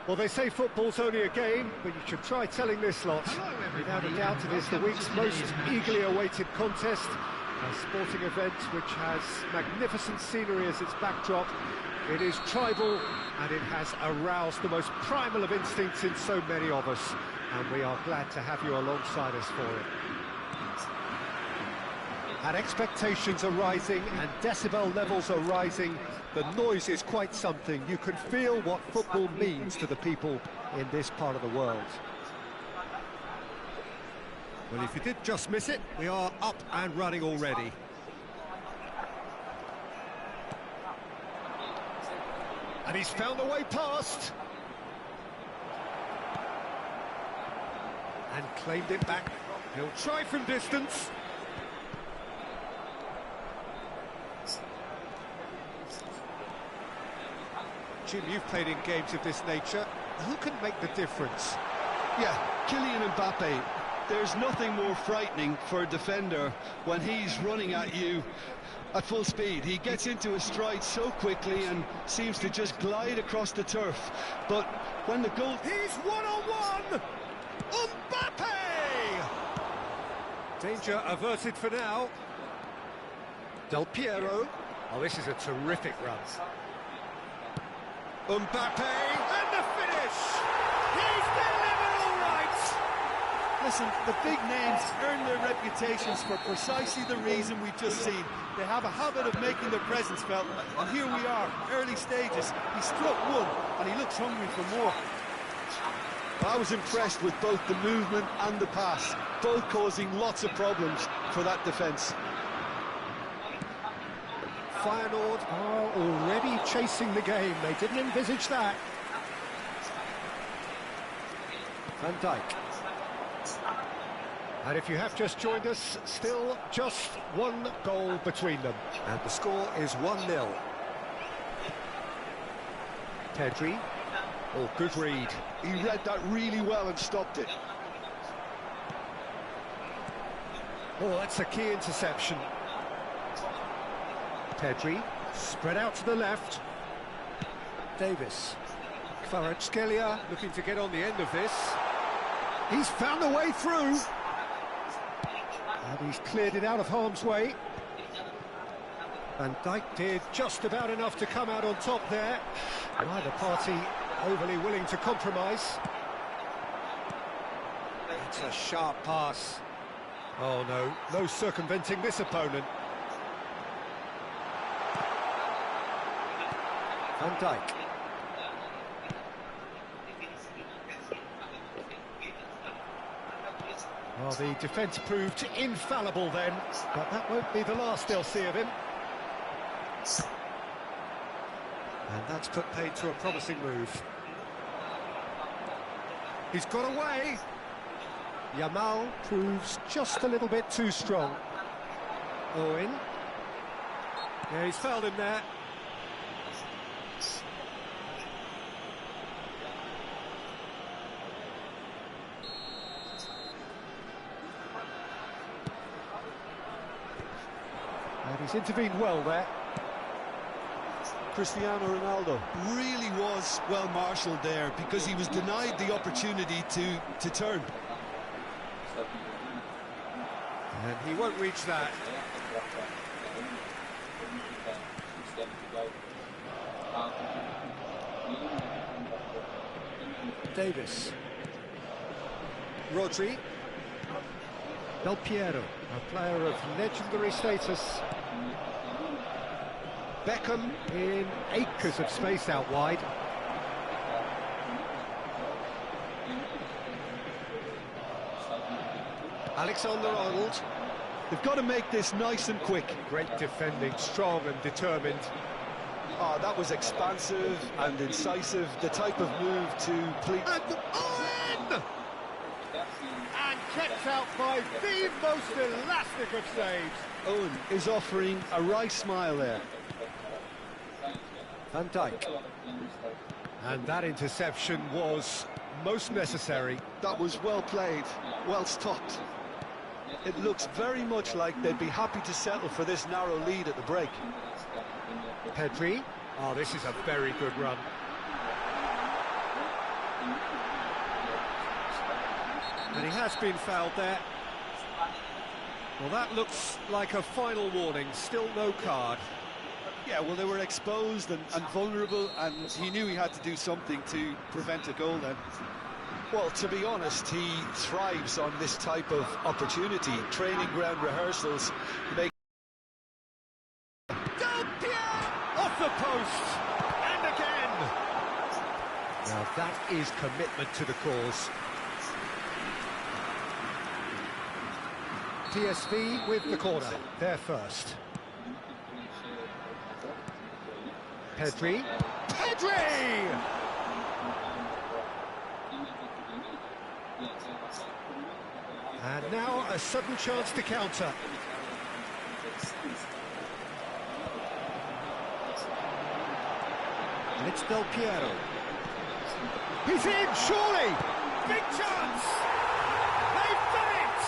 Well, they say football's only a game, but you should try telling this lot. Without a doubt, it is the week's most eagerly awaited contest, a sporting event which has magnificent scenery as its backdrop. It is tribal, and it has aroused the most primal of instincts in so many of us, and we are glad to have you alongside us for it. And expectations are rising, and decibel levels are rising. The noise is quite something. You can feel what football means to the people in this part of the world. Well, if you did just miss it, we are up and running already. And he's found a way past. And claimed it back. He'll try from distance. Jim, you've played in games of this nature. Who can make the difference? Yeah, Kylian Mbappe. There's nothing more frightening for a defender when he's running at you at full speed. He gets into a stride so quickly and seems to just glide across the turf. But when the goal... He's one-on-one! Mbappe! Danger averted for now. Del Piero. Oh, this is a terrific run. Mbappe, and the finish! He's delivered all right! Listen, the big names earn their reputations for precisely the reason we've just seen. They have a habit of making their presence felt, and here we are, early stages. He struck one, and he looks hungry for more. I was impressed with both the movement and the pass, both causing lots of problems for that defence. Feyenoord are already chasing the game. They didn't envisage that. Van Dijk. And if you have just joined us, still just one goal between them. And the score is 1-0. Pedri. Oh, good read. He read that really well and stopped it. Oh, that's a key interception. Pedri, spread out to the left. Davis. Kvaratskhelia looking to get on the end of this. He's found a way through. And he's cleared it out of harm's way. Van Dijk did just about enough to come out on top there. Neither party overly willing to compromise. It's a sharp pass. Oh no, no circumventing this opponent. Van Dijk. Well, the defence proved infallible then, but that won't be the last they'll see of him. And that's put paid to a promising move. He's got away. Yamal proves just a little bit too strong. Owen. Yeah, he's fouled him there. And he's intervened well there. Cristiano Ronaldo really was well marshalled there because he was denied the opportunity to turn. And he won't reach that. Davis. Rodri. Del Piero, a player of legendary status. Beckham in acres of space out wide. Alexander-Arnold. They've got to make this nice and quick. Great defending, strong and determined. Oh, that was expansive and incisive, the type of move to please. And Owen! And kept out by the most elastic of saves. Owen is offering a right smile there. Van Dijk. And that interception was most necessary. That was well played, well stopped. It looks very much like they'd be happy to settle for this narrow lead at the break. Pedri. Oh, this is a very good run. And he has been fouled there. Well, that looks like a final warning. Still no card. Yeah, well, they were exposed and vulnerable, and he knew he had to do something to prevent a goal then. Well, to be honest, he thrives on this type of opportunity. Training ground rehearsals make... Del Piero! Off the post! And again! Now that is commitment to the cause. PSV with the corner. They're first. Pedri. Pedri! And now a sudden chance to counter. And it's Del Piero. He's in, surely! Big chance! They've done it!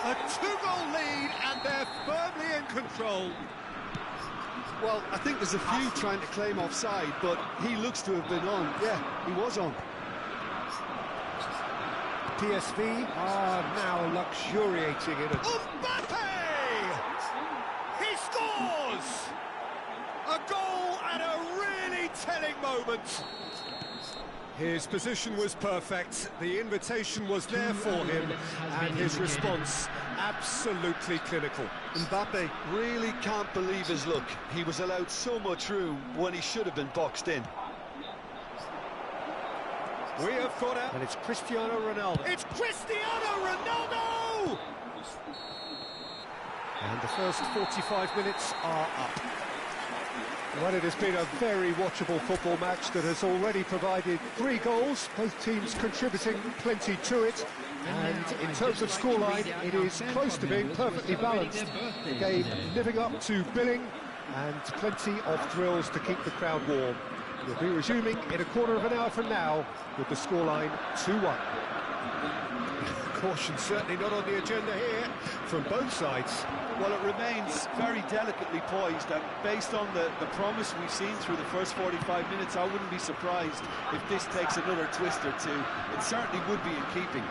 A two-goal lead, and they're firmly in control. Well, I think there's a few trying to claim offside, but he looks to have been on. Yeah, he was on. PSV are now luxuriating in it. Mbappe! He scores! A goal at a really telling moment. His position was perfect, the invitation was there for him, and his response absolutely clinical. Mbappe really can't believe his luck. He was allowed so much room when he should have been boxed in. We have got out, and it's Cristiano Ronaldo. It's Cristiano Ronaldo! And the first 45 minutes are up. Well, it has been a very watchable football match that has already provided 3 goals, both teams contributing plenty to it. And in terms of scoreline, it is close to being perfectly balanced. The game living up to billing, and plenty of thrills to keep the crowd warm. We'll be resuming in a quarter of an hour from now with the scoreline 2-1. Caution certainly not on the agenda here from both sides. Well, it remains very delicately poised, and based on the promise we've seen through the first 45 minutes, I wouldn't be surprised if this takes another twist or two. It certainly would be in keeping.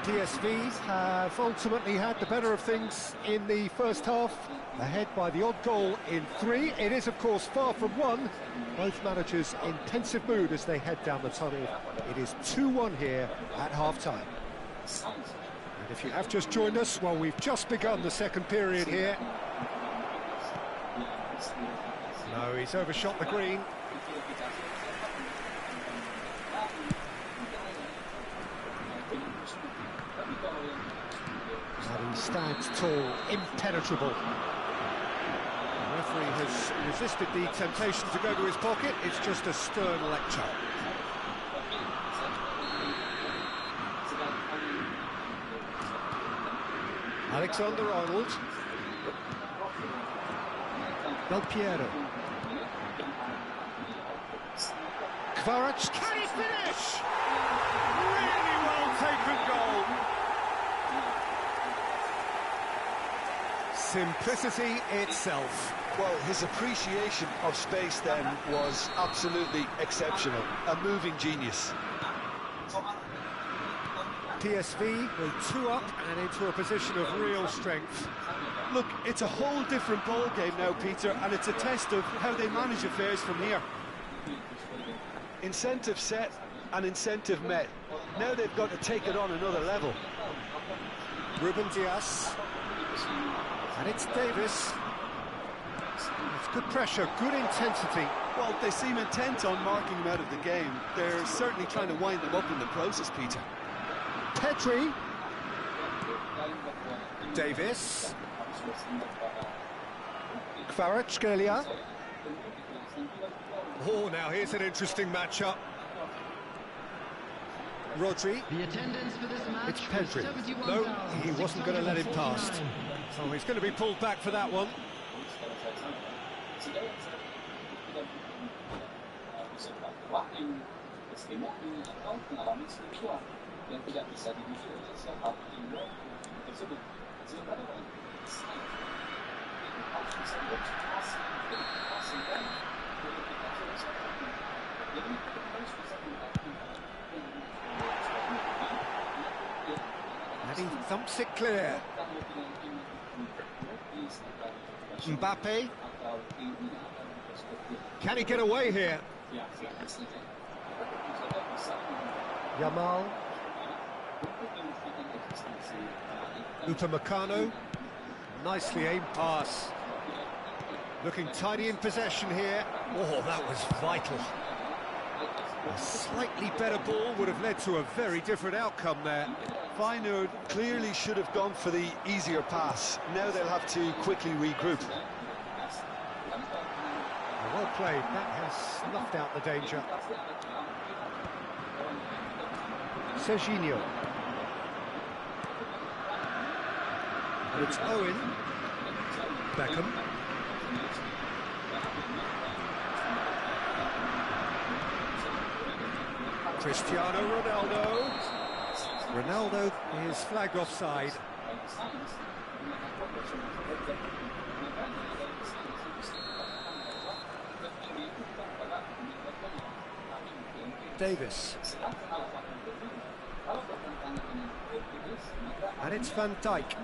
PSV have ultimately had the better of things in the first half, ahead by the odd goal in 3. It is, of course, far from 1. Both managers in pensive mood as they head down the tunnel. It is 2-1 here at half-time. And if you have just joined us, well, we've just begun the second period here. No, he's overshot the green. And he stands tall, impenetrable. The referee has resisted the temptation to go to his pocket. It's just a stern lecture. Alexander-Arnold. Del Piero. Kvaratskhelia, can he finish? Really well taken goal. Simplicity itself. Well, his appreciation of space then was absolutely exceptional. A moving genius. PSV will 2 up and into a position of real strength. Look, it's a whole different ball game now, Peter, and it's a test of how they manage affairs from here. Incentive set and incentive met. Now they've got to take it on another level. Ruben Diaz. And it's Davis. It's good pressure, good intensity. Well, they seem intent on marking him out of the game. They're certainly trying to wind them up in the process, Peter. Pedri. Davis. Kvaratskhelia. Oh, now here's an interesting matchup. Rodri. The attendance for this match. It's Pedri. No, he wasn't going to let him pass. Oh, he's going to be pulled back for that one. And he thumps it clear. Mbappe. Can he get away here? Yamal. Upamecano. Nicely aimed pass. Looking tidy in possession here. Oh, that was vital. A slightly better ball would have led to a very different outcome there. Feyenoord clearly should have gone for the easier pass. Now they'll have to quickly regroup. Well played, that has snuffed out the danger. Serginho. And it's Owen. Beckham. Cristiano Ronaldo. Ronaldo is flagged offside. Davis. And it's Van Dijk.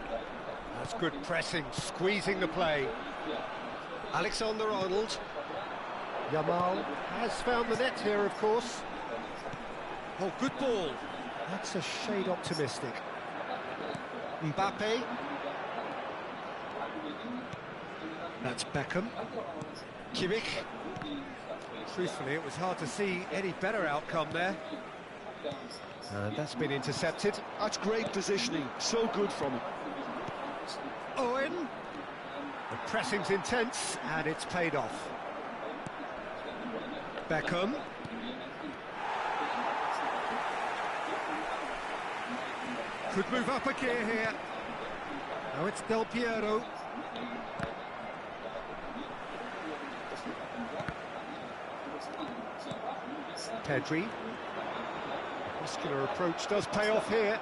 That's good pressing, squeezing the play. Alexander-Arnold. Yamal has found the net here, of course. Oh, good ball. That's a shade optimistic. Mbappe. That's Beckham. Kimmich. Truthfully, it was hard to see any better outcome there. And that's been intercepted. That's great positioning, so good from him. Owen. The pressing's intense, and it's paid off. Beckham. Could move up a gear here. Now it's Del Piero. Pedri. Muscular approach does pay off here.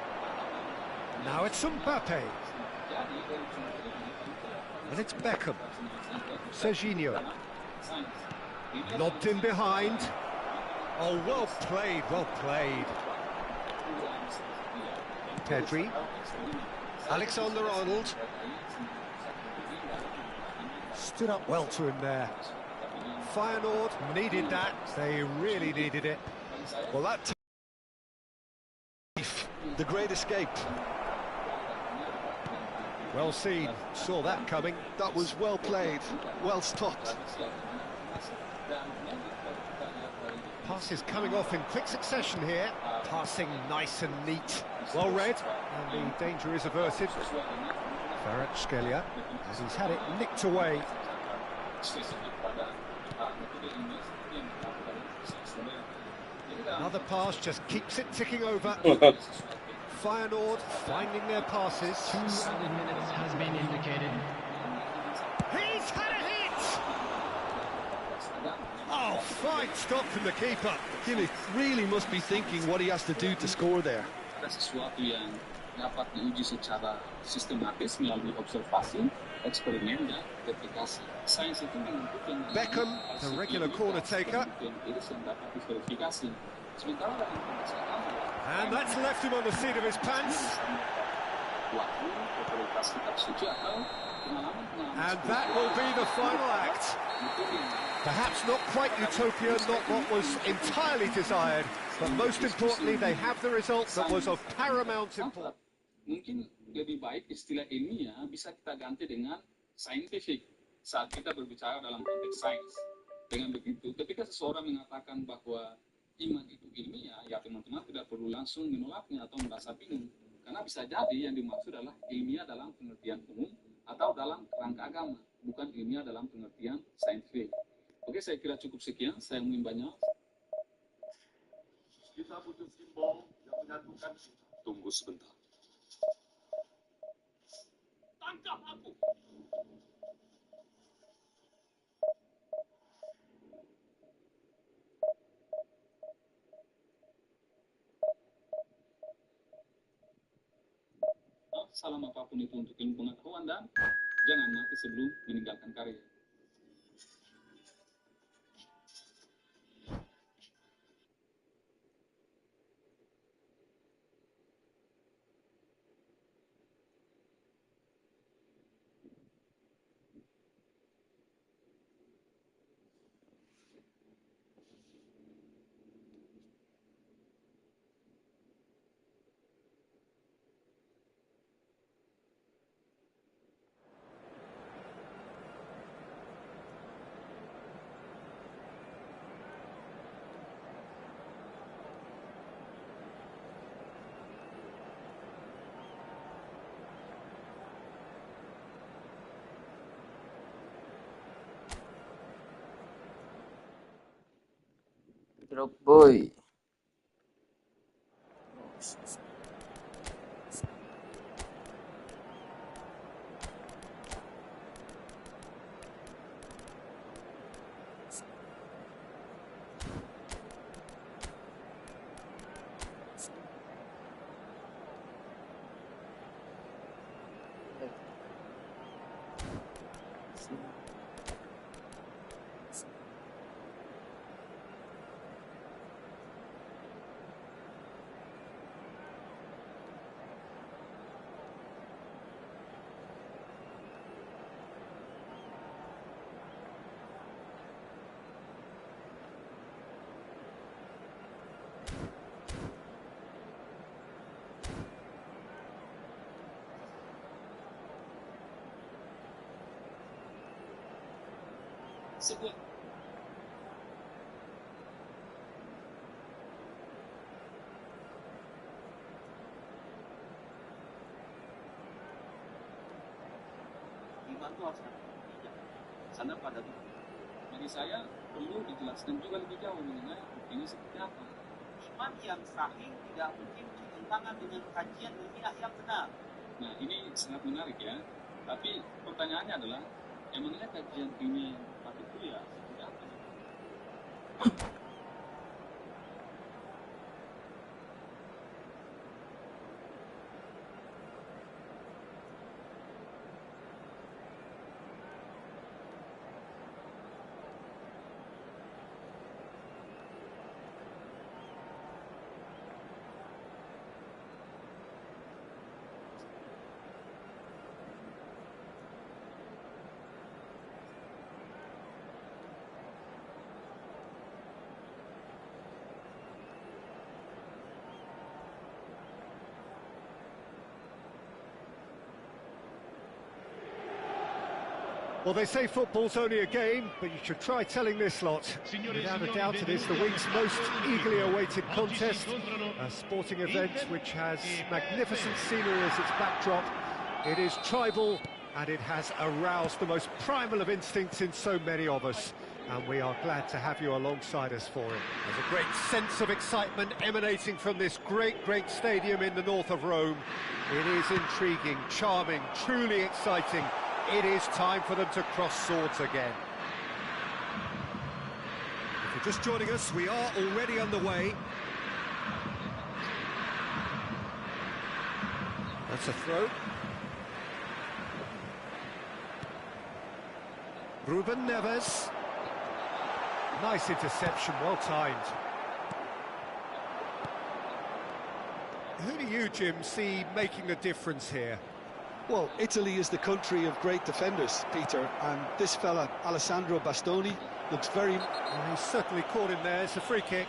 Now it's Mbappe. And it's Beckham. Serginho. Lobbed in behind. Oh, well played, well played. Pedri. Alexander-Arnold. Stood up well to him there. Feyenoord needed that. They really needed it. Well, that the great escape. Well seen. Saw that coming. That was well played, well stopped. Passes coming off in quick succession here. Passing nice and neat. Well read. And the danger is averted. Kvaratskhelia. And he's had it nicked away. Another pass just keeps it ticking over. Feyenoord finding their passes. 2 added minutes has been indicated. He's had a hit! Oh, fine stop from the keeper. Kimmich really must be thinking what he has to do to score there. Sesuatu yang dapat diuji secara sistematis melalui observasi, eksperimen dan replikasi. Sains itu menentukan Beckham, the regular corner taker. And that's left him on the seat of his pants. waktu otoritas tetap setuju atau And that will be the final act. Perhaps not quite utopia, not what was entirely desired, but most importantly, they have the result that was of paramount importance. Mungkin lebih baik istilah ilmiah bisa kita ganti dengan scientific saat kita berbicara dalam konteks sains. Dengan begitu, ketika seseorang mengatakan bahwa iman itu ilmiah, ya teman-teman tidak perlu langsung menolaknya atau merasa bingung. Karena bisa jadi yang dimaksud adalah ilmiah dalam pengertian umum atau dalam kerangka agama, bukan ilmiah dalam pengertian saintifik. Oke, saya kira cukup sekian. Saya ingin banyak. Kita butuh simbol yang menyatukan kita. Tunggu sebentar. Tangkap aku! Salam apapun itu untuk ilmu pengetahuan dan jangan mati sebelum meninggalkan karya. Drop boy. Sebuah Iman itu harus bijak. Sana pada bagi saya perlu dijelaskan juga lebih jauh mengenai buktinya seperti apa. iman yang sahih tidak mungkin bertentangan dengan kajian ilmiah yang benar. Nah, ini sangat menarik ya. Tapi pertanyaannya adalah, emangnya kajian ilmiah yang patut kuliah seperti apa? Well, they say football's only a game, but you should try telling this lot. Without a doubt, it is the week's most eagerly awaited contest, a sporting event which has magnificent scenery as its backdrop. It is tribal, and it has aroused the most primal of instincts in so many of us, and we are glad to have you alongside us for it. There's a great sense of excitement emanating from this great stadium in the north of Rome. It is intriguing, charming, truly exciting. It is time for them to cross swords again. If you're just joining us, we are already underway. That's a throw. Ruben Neves. Nice interception, well timed. Who do you, Jim, see making a difference here? Well, Italy is the country of great defenders, Peter, and this fella, Alessandro Bastoni, looks very... Well, he's certainly caught him there. It's a free kick.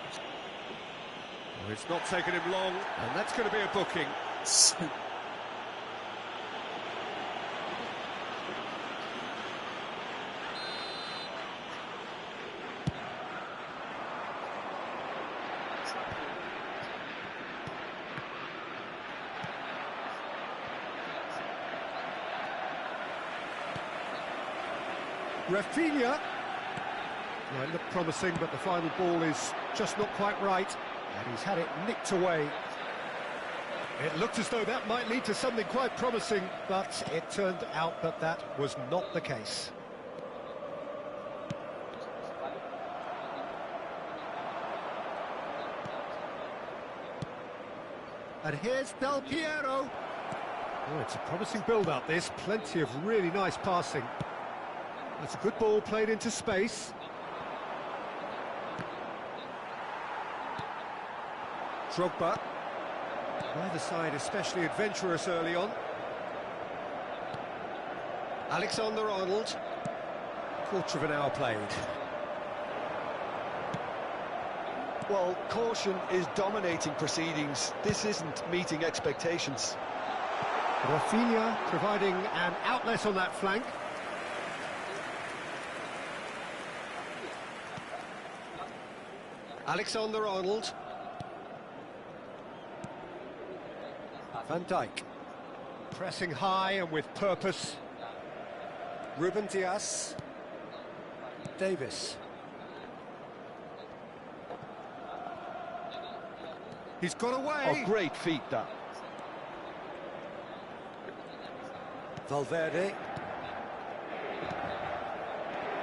Well, it's not taken him long, and that's going to be a booking. Rafinha. Well, it looked promising, but the final ball is just not quite right, and he's had it nicked away. It looked as though that might lead to something quite promising, but it turned out that that was not the case. And here's Del Piero. Oh, it's a promising build-up, this. Plenty of really nice passing. That's a good ball played into space. Drogba. Neither side especially adventurous early on. Alexander-Arnold. Quarter of an hour played. Well, caution is dominating proceedings. This isn't meeting expectations. Rafinha providing an outlet on that flank. Alexander-Arnold. Van Dijk. Pressing high and with purpose. Ruben Dias. Davis. He's got away. Oh, great feat, that. Valverde.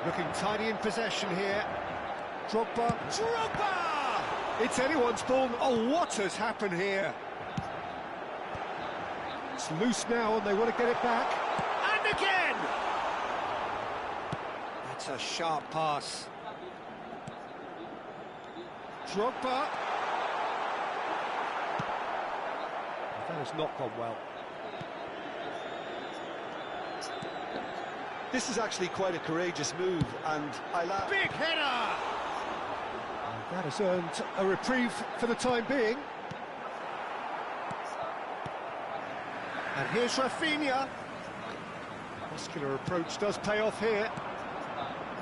Looking tidy in possession here. Drogba. Drogba! It's anyone's ball. Oh, what has happened here? It's loose now and they want to get it back. And again! That's a sharp pass. Drogba. That has not gone well. This is actually quite a courageous move, and I laugh. Big header! And that has earned a reprieve for the time being. And here's Rafinha. Muscular approach does pay off here.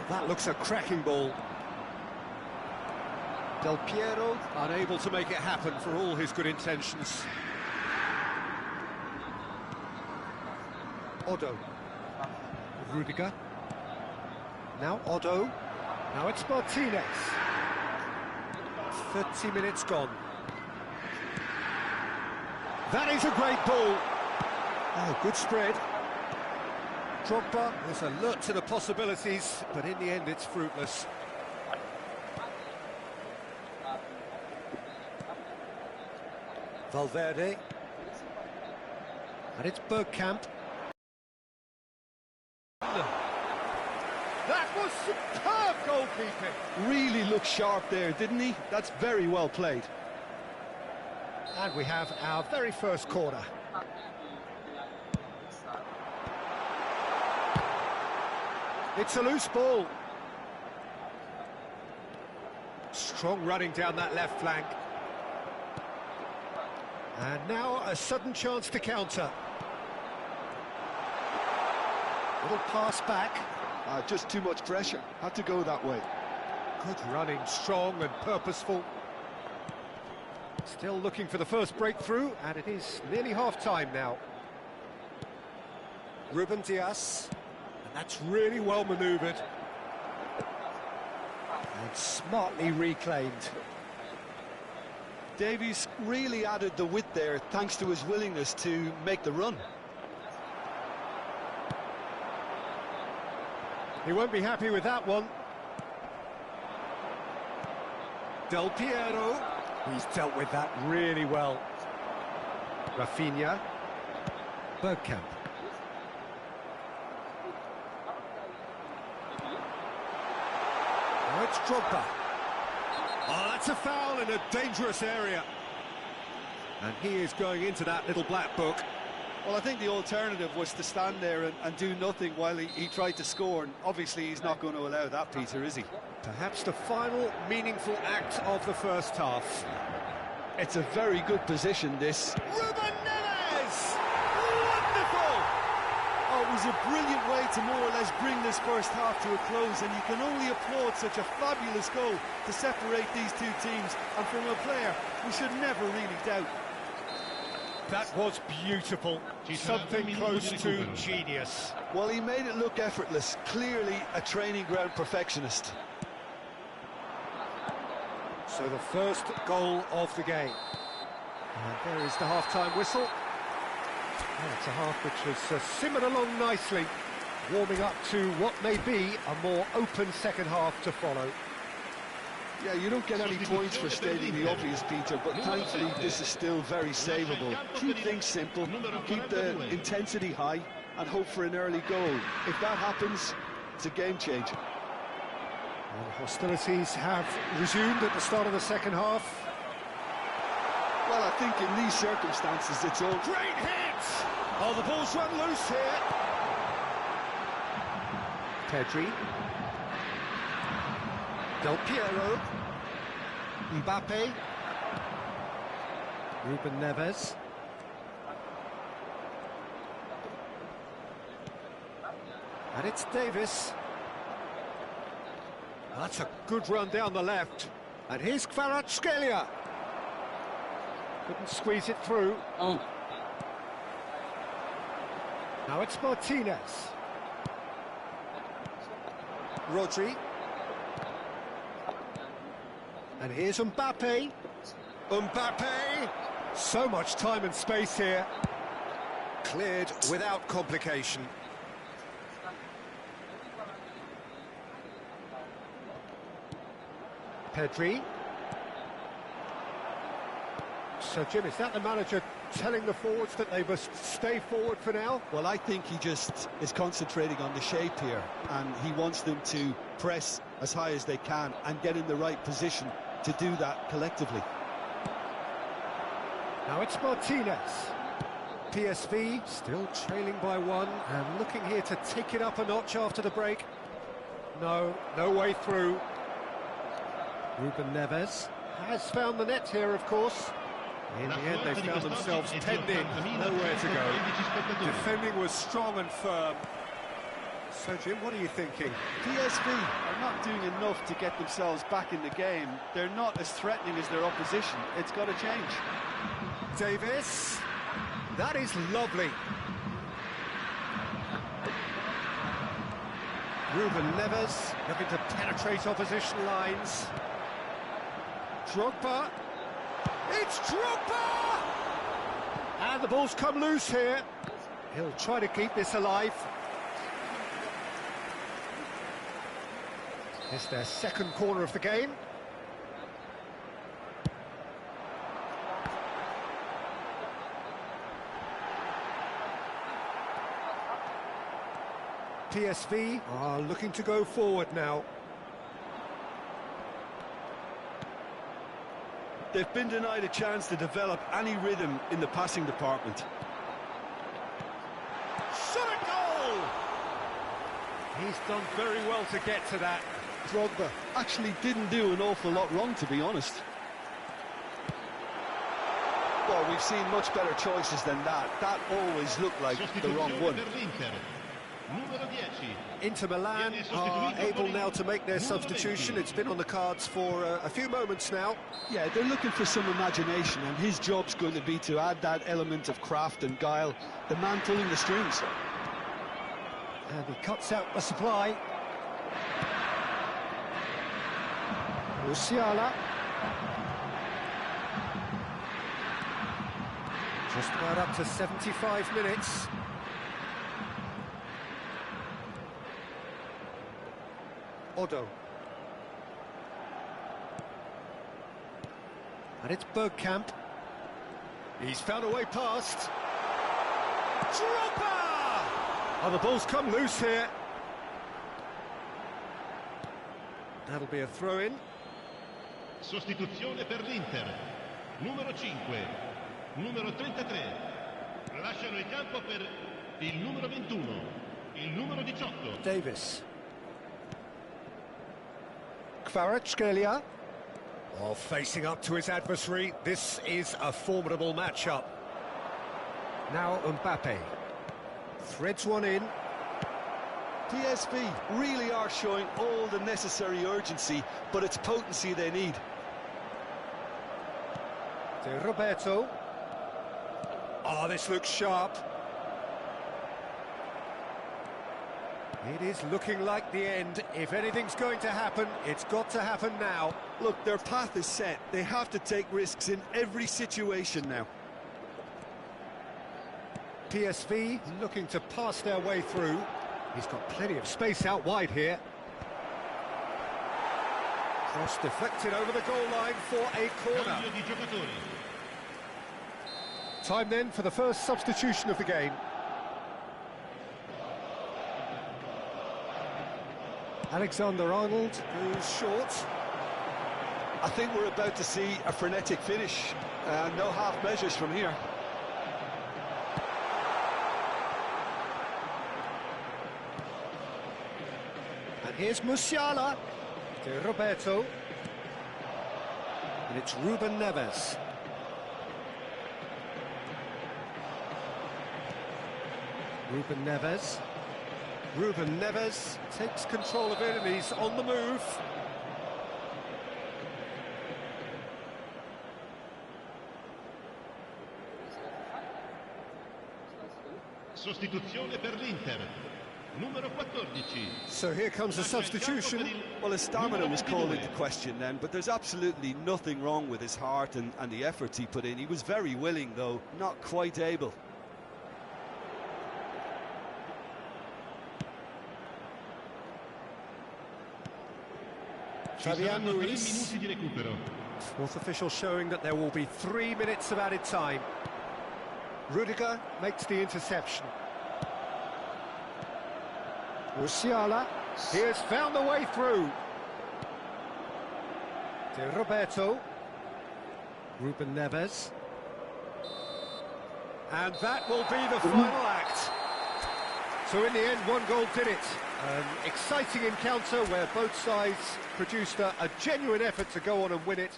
That looks a cracking ball. Del Piero unable to make it happen for all his good intentions. Otto. Rudiger. Now Otto. Now it's Martinez. 30 minutes gone. That is a great ball. Oh, good spread. Drogba is alert to the possibilities, but in the end it's fruitless. Valverde. And it's Bergkamp. That was superb goalkeeping. Really looked sharp there, didn't he? That's very well played. And we have our very first corner. It's a loose ball. Strong running down that left flank. And now a sudden chance to counter. Little pass back. Just too much pressure. Had to go that way. Good running, strong and purposeful. Still looking for the first breakthrough, and it is nearly half-time now. Ruben Dias, and that's really well manoeuvred. And smartly reclaimed. Davies really added the width there, thanks to his willingness to make the run. He won't be happy with that one. Del Piero. He's dealt with that really well. Rafinha. Bergkamp. Now it's Drogba. Oh, that's a foul in a dangerous area. And he is going into that little black book. Well, I think the alternative was to stand there and do nothing while he tried to score, and obviously he's not going to allow that, Peter, is he? Perhaps the final meaningful act of the first half. It's a very good position, this. Ruben Neves! Wonderful! Oh, it was a brilliant way to more or less bring this first half to a close, and you can only applaud such a fabulous goal to separate these two teams, and from a player we should never really doubt. That was beautiful, something close to genius. Well, he made it look effortless, clearly a training ground perfectionist. So the first goal of the game. And there is the half-time whistle. And it's a half which has simmered along nicely, warming up to what may be a more open second half to follow. Yeah, you don't get any points for stating the obvious, Peter, but thankfully this is still very savable. Keep things simple, keep the intensity high, and hope for an early goal. If that happens, it's a game changer. And hostilities have resumed at the start of the second half. Well, I think in these circumstances it's all... Great hit! Oh, the ball's run loose here. Pedri. Del Piero. Mbappe. Ruben Neves. And it's Davis. That's a good run down the left. And here's Kvaratskhelia. Couldn't squeeze it through. Oh, Now it's Martinez. Rodri. And here's Mbappe. Mbappe! So much time and space here. Cleared without complication. Pedri. So, Jim, is that the manager telling the forwards that they must stay forward for now? Well, I think he just is concentrating on the shape here, and he wants them to press as high as they can and get in the right position to do that collectively. Now it's Martinez. PSV still trailing by one and looking here to take it up a notch after the break. No way through. Ruben Neves has found the net here, of course. In the end, they found themselves penned in, nowhere to go. Defending was strong and firm. So, Jim, what are you thinking? PSV are not doing enough to get themselves back in the game. They're not as threatening as their opposition. It's got to change. Davis. That is lovely. Ruben Neves looking to penetrate opposition lines. Drogba. It's Drogba! And the ball's come loose here. He'll try to keep this alive. It's their second corner of the game. PSV are looking to go forward now. They've been denied a chance to develop any rhythm in the passing department. Shot a goal! He's done very well to get to that. Drogba actually didn't do an awful lot wrong, to be honest. Well, we've seen much better choices than that. That always looked like the wrong one. Inter Milan are able now to make their substitution. It's been on the cards for a few moments now. Yeah, they're looking for some imagination, and his job's going to be to add that element of craft and guile, the man pulling the strings. And he cuts out the supply. Musiala. Just about up to 75 minutes. Odo. And it's Bergkamp. He's found a way past. Drogba! Oh, the ball's come loose here. That'll be a throw-in. Sostituzione per l'Inter. Numero 5. Numero 33. lasciano il campo per il numero 21, il numero 18. Davis. Kvaratskhelia. Oh, facing up to his adversary, this is a formidable matchup. Now Mbappe. Threads one in. PSV really are showing all the necessary urgency, but it's potency they need. To Roberto. Oh, this looks sharp. It is looking like the end. If anything's going to happen, it's got to happen now. Look, their path is set. They have to take risks in every situation now. PSV looking to pass their way through. He's got plenty of space out wide here. Cross deflected over the goal line for a corner. Cambio di giocatori. Time then for the first substitution of the game. Alexander-Arnold goes short. I think we're about to see a frenetic finish. No half measures from here. And here's Musiala to Roberto. And it's Ruben Neves. Ruben Neves takes control of it and he's on the move. Sostituzione per l'Inter, numero 14. So here comes the substitution. Well, his stamina was called into question then, but there's absolutely nothing wrong with his heart and the efforts he put in. He was very willing, though, not quite able. Fabian Ruiz. 3 minuti di recupero. Fourth official showing that there will be 3 minutes of added time. Rudiger makes the interception. Musiala, he has found the way through. To Roberto. Ruben Neves. And that will be the final act. So in the end, one goal did it. An exciting encounter where both sides produced a genuine effort to go on and win it.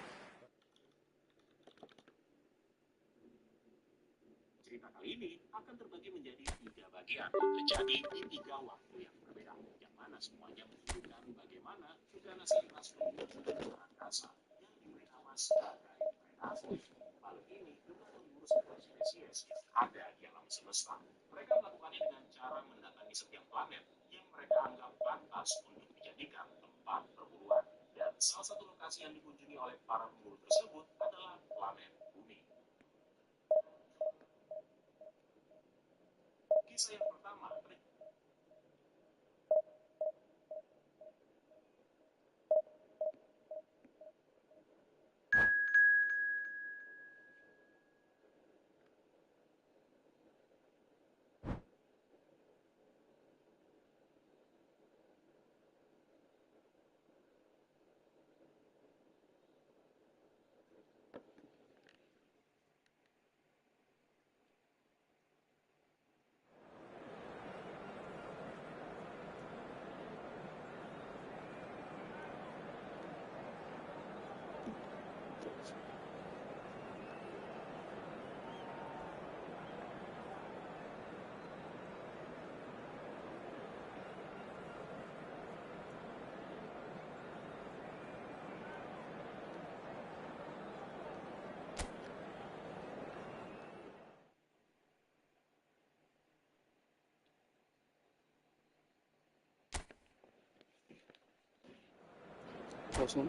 Cerita kali ini akan terbagi menjadi 3 bagian, terjadi di 3 waktu yang berbeda, yang mana semuanya menunjukkan bagaimana juga nasib menuju angkasa yang diberi nama sebagai predasi. Makhluk ini juga mengurus spesies yang ada di alam semesta. Mereka melakukannya dengan cara mendatangi setiap planet yang mereka anggap pantas untuk dijadikan tempat perburuan. Dan salah satu lokasi yang dikunjungi oleh para pemburu tersebut adalah planet Bumi. Kisah yang pertama, Kosong.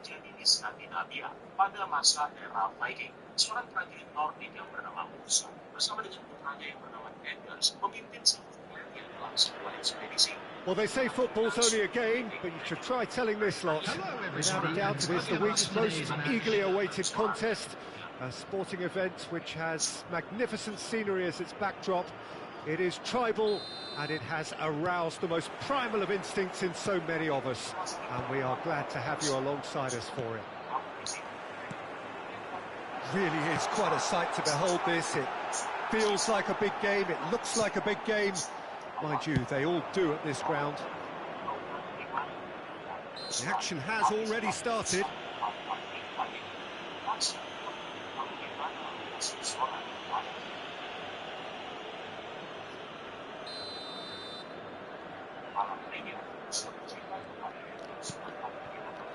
menjadi di Skandinavia pada masa era Viking. Seorang prajurit Nordik yang bernama Musa bersama dengan putranya yang bernama Anders memimpin seluruh klan dalam sebuah ekspedisi. Well, they say football's only a game, but you should try telling this lot. Without a doubt, it is the week's most eagerly awaited contest, a sporting event which has magnificent scenery as its backdrop. It is tribal, and it has aroused the most primal of instincts in so many of us, and we are glad to have you alongside us for it. Really is quite a sight to behold this. It feels like a big game, it looks like a big game. Mind you, they all do at this ground. The action has already started.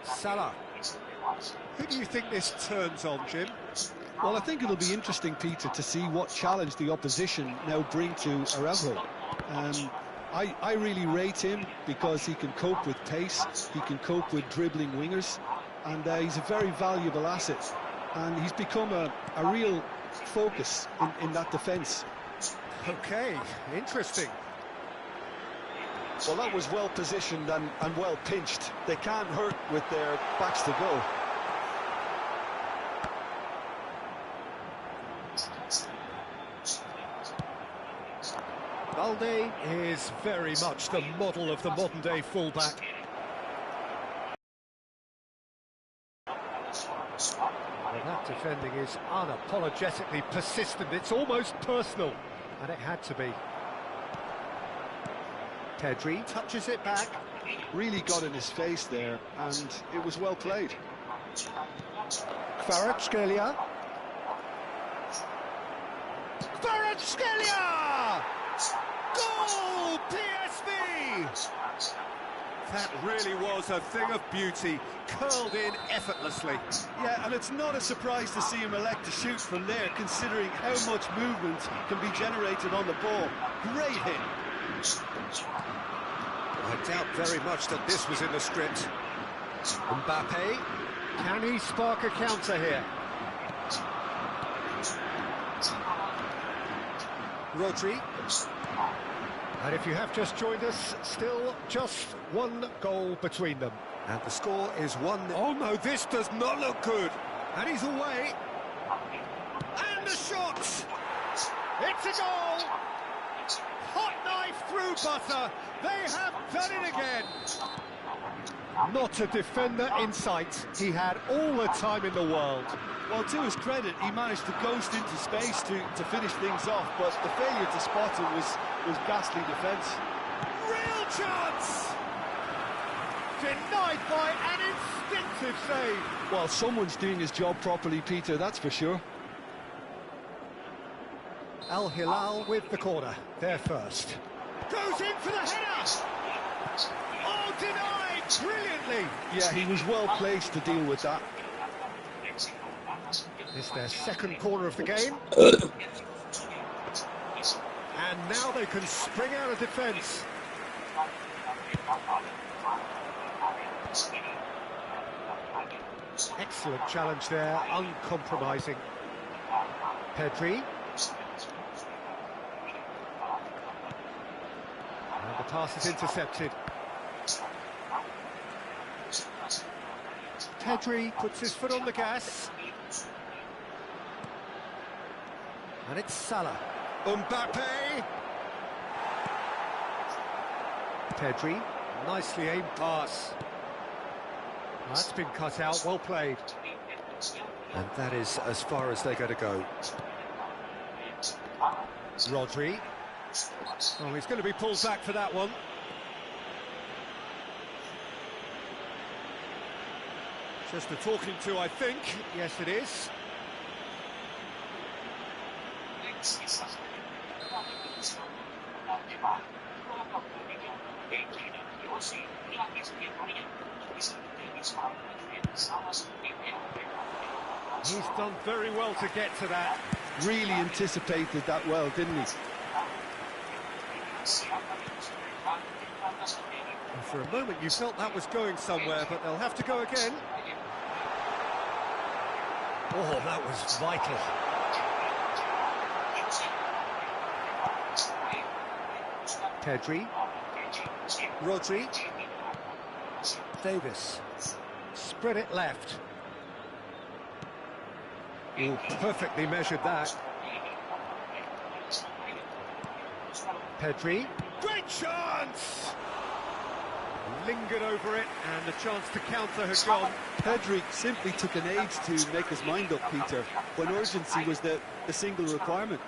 Salah. Who do you think this turns on, Jim? Well, I think it'll be interesting, Peter, to see what challenge the opposition now bring to Araujo. I really rate him because he can cope with pace, he can cope with dribbling wingers, and he's a very valuable asset. And he's become a real focus in that defence. Okay, interesting. Well, that was well positioned and well pinched. They can't hurt with their backs to goal. Balde is very much the model of the modern-day fullback. Well, that defending is unapologetically persistent. It's almost personal, and it had to be. Pedri touches it back. Really got in his face there, and it was well played. Kvaratskhelia. Kvaratskhelia! Goal! PSV! That really was a thing of beauty, curled in effortlessly. Yeah, and it's not a surprise to see him elect to shoot from there, considering how much movement can be generated on the ball. Great hit. I doubt very much that this was in the script. Mbappe, can he spark a counter here? Rodri. And if you have just joined us, still just one goal between them. And the score is 1-0. Oh no, this does not look good. And he's away. And the shot! It's a goal! Hot knife through butter. They have done it again. Not a defender in sight. He had all the time in the world. Well, to his credit, he managed to ghost into space to finish things off, but the failure to spot him was ghastly defence. Real chance! Denied by an instinctive save. Well, someone's doing his job properly, Peter, that's for sure. Al Hilal with the corner, there first. Goes in for the header! Oh, denied brilliantly! Yeah, he was well placed to deal with that. It's their second corner of the game. And now they can spring out of defence. Excellent challenge there, uncompromising. Pedri. And the pass is intercepted. Pedri puts his foot on the gas. And it's Salah. Mbappe! Pedri, nicely aimed pass. That's been cut out, well played. And that is as far as they're going to go. Rodri. Oh, he's going to be pulled back for that one. Just a talking to, I think. Yes, it is. He's done very well to get to that. Really anticipated that well, didn't he? And for a moment you felt that was going somewhere, but they'll have to go again. Oh, that was vital. Pedri. Rodri. Davis. Spread it left. Oh, perfectly measured that. Pedri. Great chance! Lingered over it, and the chance to counter had gone. Pedri simply took an age to make his mind up, Peter, when urgency was the single requirement.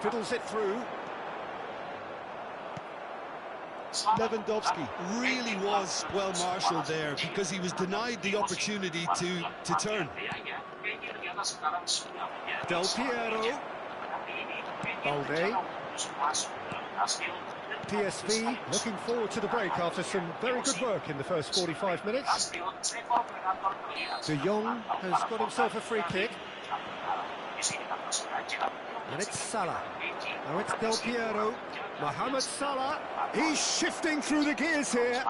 Fiddles it through. Lewandowski really was well marshalled there because he was denied the opportunity to turn. Del Piero. Balde. PSV looking forward to the break after some very good work in the first 45 minutes. De Jong has got himself a free kick. And it's Salah. Now it's Del Piero. Mohamed Salah. He's shifting through the gears here.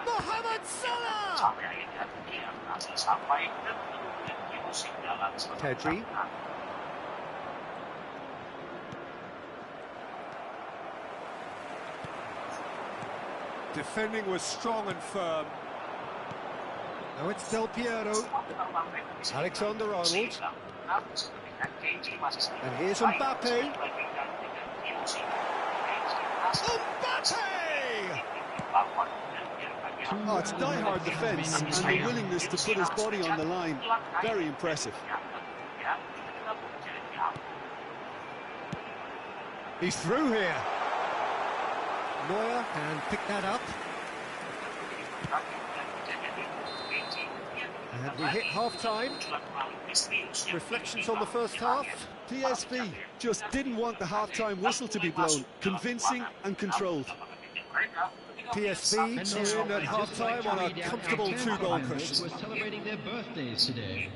Mohamed Salah! Pedri. Defending was strong and firm. Now it's Del Piero. Alexander-Arnold. And here's Mbappe. Mbappe! Oh, it's die-hard defence and the willingness to put his body on the line. Very impressive. He's through here. Neuer can pick that up. And we hit half-time. Reflections on the first half. PSV just didn't want the half-time whistle to be blown. Convincing and controlled. PSV in at half-time on a comfortable two-goal cushion. We're celebrating their birthdays today.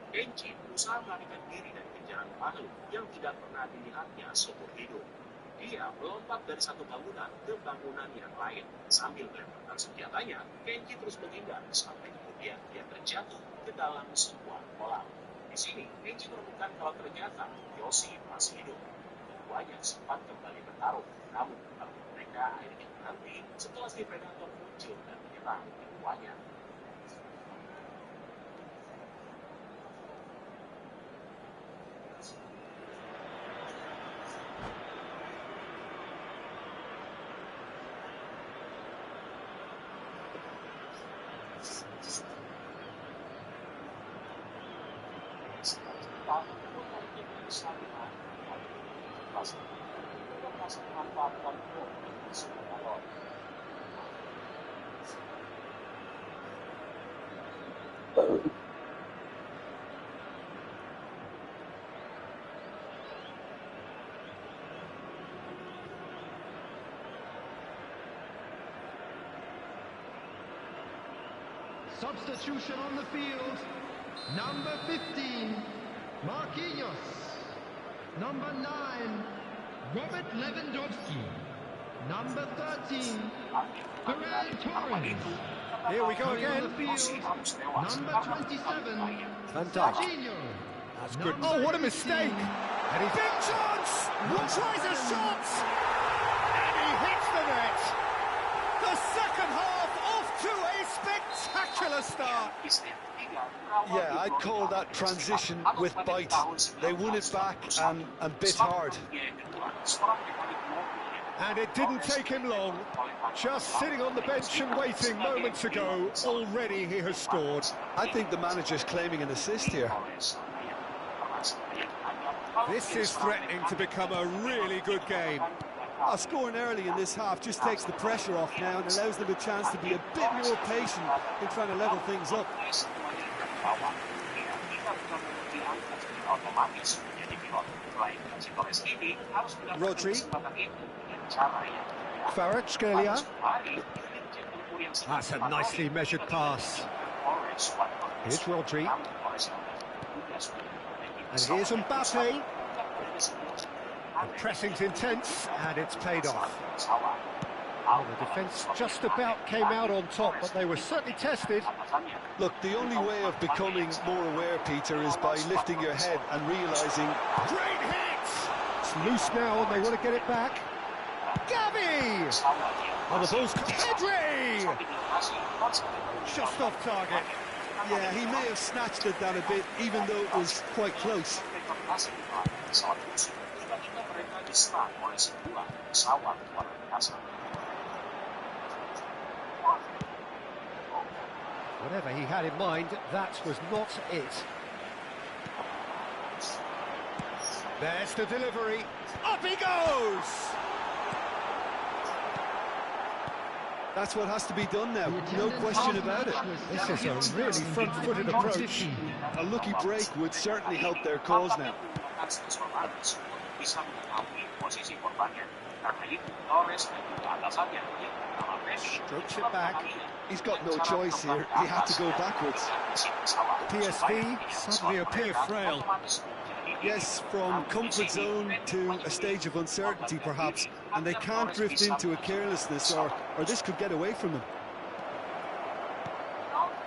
Kenji berusaha melarikan diri dari kejaran makhluk yang tidak pernah dilihatnya seumur hidup. Dia melompat dari satu bangunan ke bangunan yang lain. Sambil melemparkan senjatanya, Kenji terus menghindar sampai kemudian dia terjatuh ke dalam sebuah kolam. Di sini, Kenji menemukan kalau ternyata Yoshi masih hidup. Keduanya sempat kembali bertarung, namun pertarungan mereka akhirnya berhenti setelah si predator muncul dan menyerang keduanya. Substitution on the field. Number 15, Marquinhos. Number 9, Robert Lewandowski. Number 13, Ferran Torres. Here we go again. On the field, number 27, Van Dijk. Coutinho. That's good. Oh, what a mistake! And he's big chance! Tries a shot! And he hits the net! The second half off to a spectacular start! Yeah, I'd call that transition with bite. They won it back and bit hard. And it didn't take him long. Just sitting on the bench and waiting moments ago, already he has scored. I think the manager's claiming an assist here. This is threatening to become a really good game. Scoring early in this half just takes the pressure off now and allows them a chance to be a bit more patient in trying to level things up. Rodri. Kvaratskhelia. That's a nicely measured pass. Here's Rodri. And here's Mbappe. The pressing's intense, and it's paid off. Well, the defence just about came out on top, but they were certainly tested. Look, the only way of becoming more aware, Peter, is by lifting your head and realising... Great hit! It's loose now, and they want to get it back. Gavi! Oh, the ball's... Pedri! Just off target. Yeah, he may have snatched it down a bit, even though it was quite close. Whatever he had in mind, that was not it. There's the delivery. Up he goes! That's what has to be done now, no question about it. This is a really front-footed approach. A lucky break would certainly help their cause now. Strokes it back. He's got no choice here, he had to go backwards. PSV suddenly appear frail. Yes, from comfort zone to a stage of uncertainty perhaps, and they can't drift into a carelessness or this could get away from them.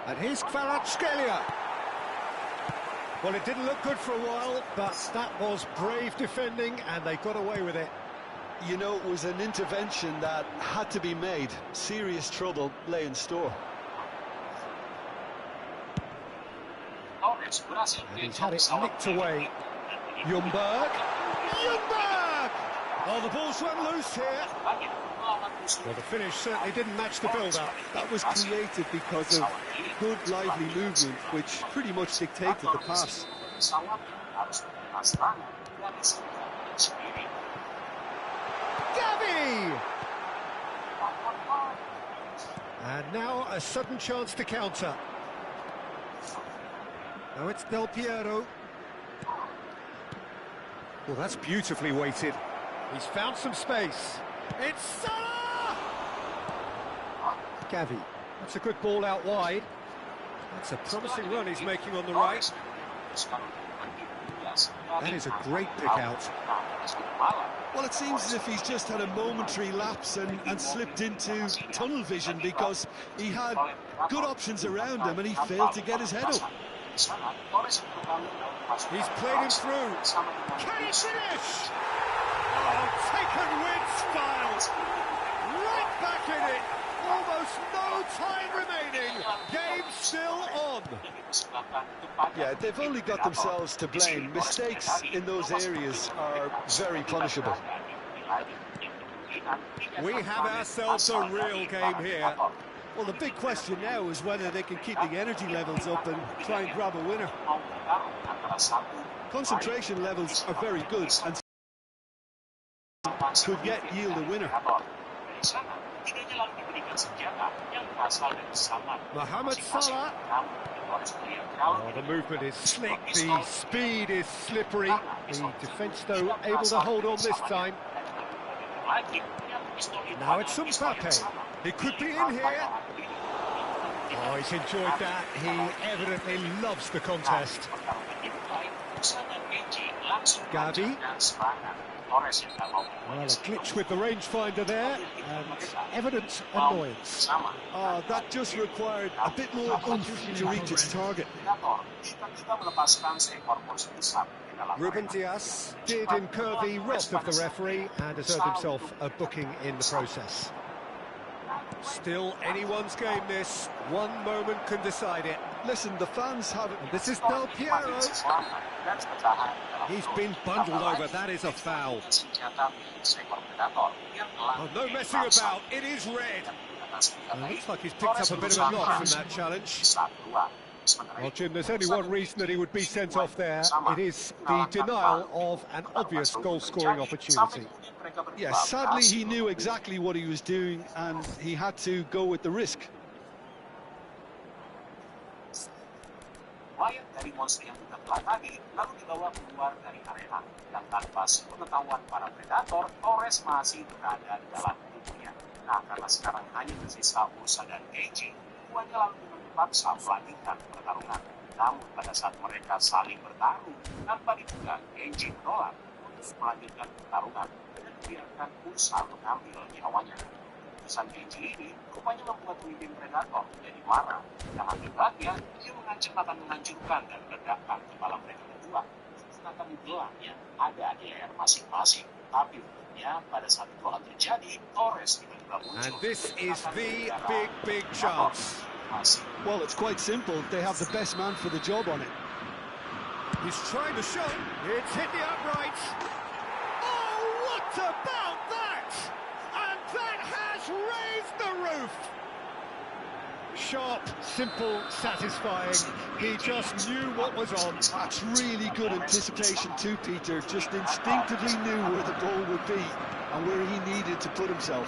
And here's Kvaratskhelia. Well, it didn't look good for a while, but that was brave defending and they got away with it. You know, it was an intervention that had to be made. Serious trouble lay in store. And he's had it nicked away. Ljungberg! Oh, the ball's run loose here. Well, the finish certainly didn't match the build-up. That was created because of good, lively movement, which pretty much dictated the pass. Gavi! And now a sudden chance to counter. Now it's Del Piero. Well, that's beautifully weighted. He's found some space. It's Salah! Gavi. That's a good ball out wide. That's a promising run he's making on the right. That is a great pick out. Well, it seems as if he's just had a momentary lapse and slipped into tunnel vision because he had good options around him and he failed to get his head up. He's played him through. Can he finish? Oh, taken with style. Right back in it. Almost no time remaining. Game still on. Yeah, they've only got themselves to blame. Mistakes in those areas are very punishable. We have ourselves a real game here. Well, the big question now is whether they can keep the energy levels up and try and grab a winner. Concentration levels are very good and could yet yield a winner. Mohamed Salah. Oh, the movement is slick, the speed is slippery. The defence, though, able to hold on this time. Now it's Mbappe. He could be in here. Oh, he's enjoyed that. He evidently loves the contest. Gavi. Well, a glitch with the rangefinder there, and evident annoyance. Oh, that just required a bit more oomph to reach its target. Ruben Dias did incur the wrath of the referee and has earned himself a booking in the process. Still anyone's game this. One moment can decide it. Listen, the fans have... This is Del Piero. He's been bundled over. That is a foul. Oh, no messing about. It is red. Looks like he's picked up a bit of a knock from that challenge. Well, Jim, there's only one reason that he would be sent off there. It is the denial of an obvious goal-scoring opportunity. Yeah, sadly he knew exactly what he was doing and he had to go with the risk. Wayan dari monster yang terbelah tadi lalu dibawa keluar dari arena dan tanpa sepengetahuan para predator, Torres masih berada di dalam tubuhnya. Nah, karena sekarang hanya tersisa Ursa dan Keiji, keduanya lalu terpaksa melanjutkan pertarungan. Namun pada saat mereka saling bertarung, tanpa diduga Keiji menolak untuk melanjutkan pertarungan dan membiarkan Ursa mengambil nyawanya. Keputusan Keiji ini rupanya membuat pemimpin Predator menjadi marah, dan akibatnya dia mengancam akan menghancurkan dan meledakkan kepala mereka berdua menggunakan gelang yang ada di leher masing-masing. Tapi untungnya pada saat itu akan terjadi, Torres tiba-tiba muncul. And this is the big chance. Well, it's quite simple. They have the best man for the job on it. He's trying to show. It's hit the uprights. Oh, what about that? And that has raised the roof. Sharp, simple, satisfying. He just knew what was on. That's really good anticipation too, Peter. Just instinctively knew where the ball would be and where he needed to put himself.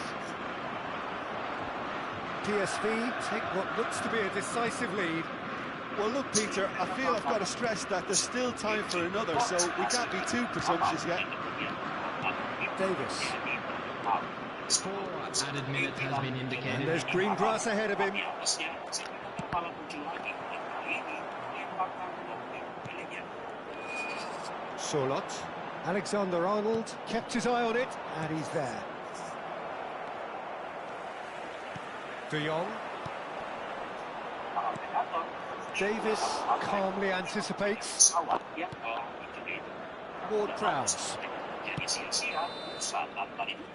PSV take what looks to be a decisive lead. Well, look, Peter, I feel I've got to stress that there's still time for another, so we can't be too presumptuous yet. Davis. 4 added minutes has been indicated. And there's green grass ahead of him. Sorlot. Alexander-Arnold kept his eye on it, and he's there. De Jong. Davis calmly anticipates. Ward-Prowse.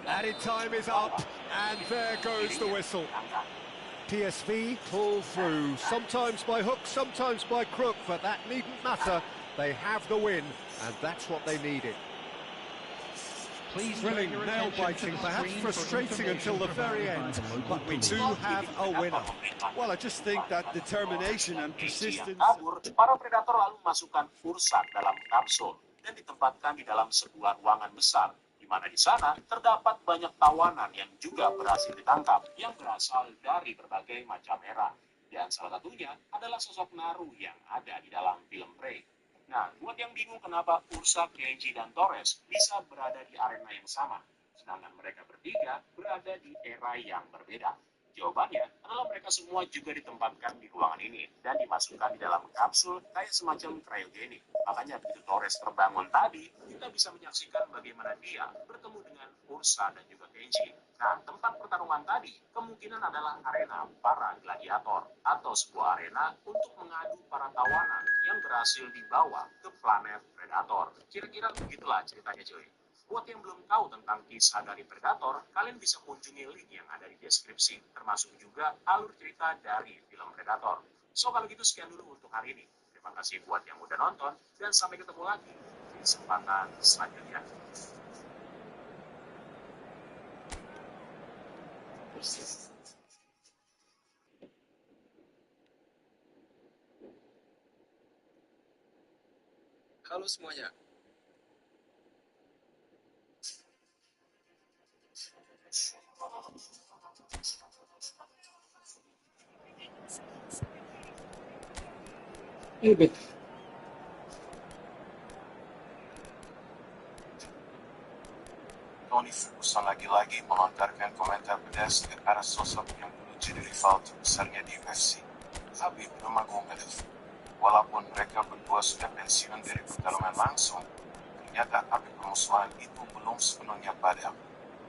Added time is up, and there goes the whistle. PSV pull through, sometimes by hook, sometimes by crook, but that needn't matter. They have the win, and that's what they needed. Thrilling, nail-biting, perhaps frustrating until the very end, but we do have a winner. Well, I just think that determination and persistence... Para Predator lalu masukkan Ursa dalam kapsul dan ditempatkan di dalam sebuah ruangan besar, di mana di sana terdapat banyak tawanan yang juga berhasil ditangkap, yang berasal dari berbagai macam era. Dan salah satunya adalah sosok Naru yang ada di dalam film Prey. Nah, buat yang bingung kenapa Ursa, Keiji, dan Torres bisa berada di arena yang sama, sedangkan mereka bertiga berada di era yang berbeda. Jawabannya adalah mereka semua juga ditempatkan di ruangan ini dan dimasukkan di dalam kapsul kayak semacam cryogenik. Makanya begitu Torres terbangun tadi, kita bisa menyaksikan bagaimana dia bertemu dengan Ursa dan juga Keiji. Nah, tempat pertarungan tadi kemungkinan adalah arena para gladiator atau sebuah arena untuk mengadu para tawanan yang berhasil dibawa ke planet Predator. Kira-kira begitulah ceritanya, cuy. Buat yang belum tahu tentang kisah dari Predator, kalian bisa kunjungi link yang ada di deskripsi, termasuk juga alur cerita dari film Predator. So, kalau gitu sekian dulu untuk hari ini. Terima kasih buat yang udah nonton, dan sampai ketemu lagi di kesempatan selanjutnya. Halo semuanya. Tony Ferguson lagi-lagi melontarkan komentar pedas ke arah sosok yang dulu jadi rival terbesarnya di UFC, Habib Nurmagomedov. Walaupun mereka berdua sudah pensiun dari pertarungan langsung, ternyata api permusuhan itu belum sepenuhnya padam.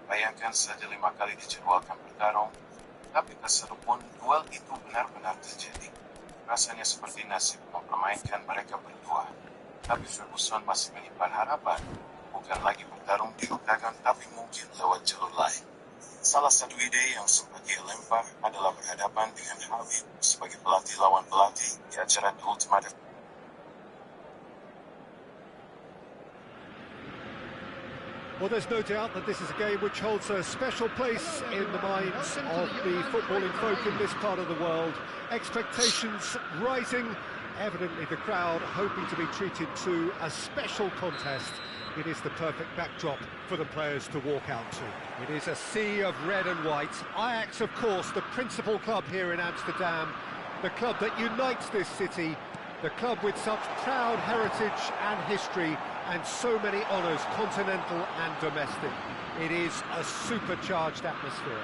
Bayangkan saja 5 kali dijadwalkan bertarung, tapi tak satu pun duel itu benar-benar terjadi. Rasanya seperti nasib mempermainkan mereka berdua. Tapi Ferguson masih menyimpan harapan, bukan lagi bertarung di oktagon, tapi mungkin lewat jalur lain. Salah satu ide yang sempat dia lempar adalah berhadapan dengan Habib sebagai pelatih lawan pelatih di acara The Ultimate. Well, there's no doubt that this is a game which holds a special place in the minds of the footballing folk in this part of the world. Expectations rising, evidently the crowd hoping to be treated to a special contest. It is the perfect backdrop for the players to walk out to. It is a sea of red and white. Ajax, of course, the principal club here in Amsterdam, the club that unites this city, the club with such proud heritage and history and so many honours, continental and domestic. It is a supercharged atmosphere.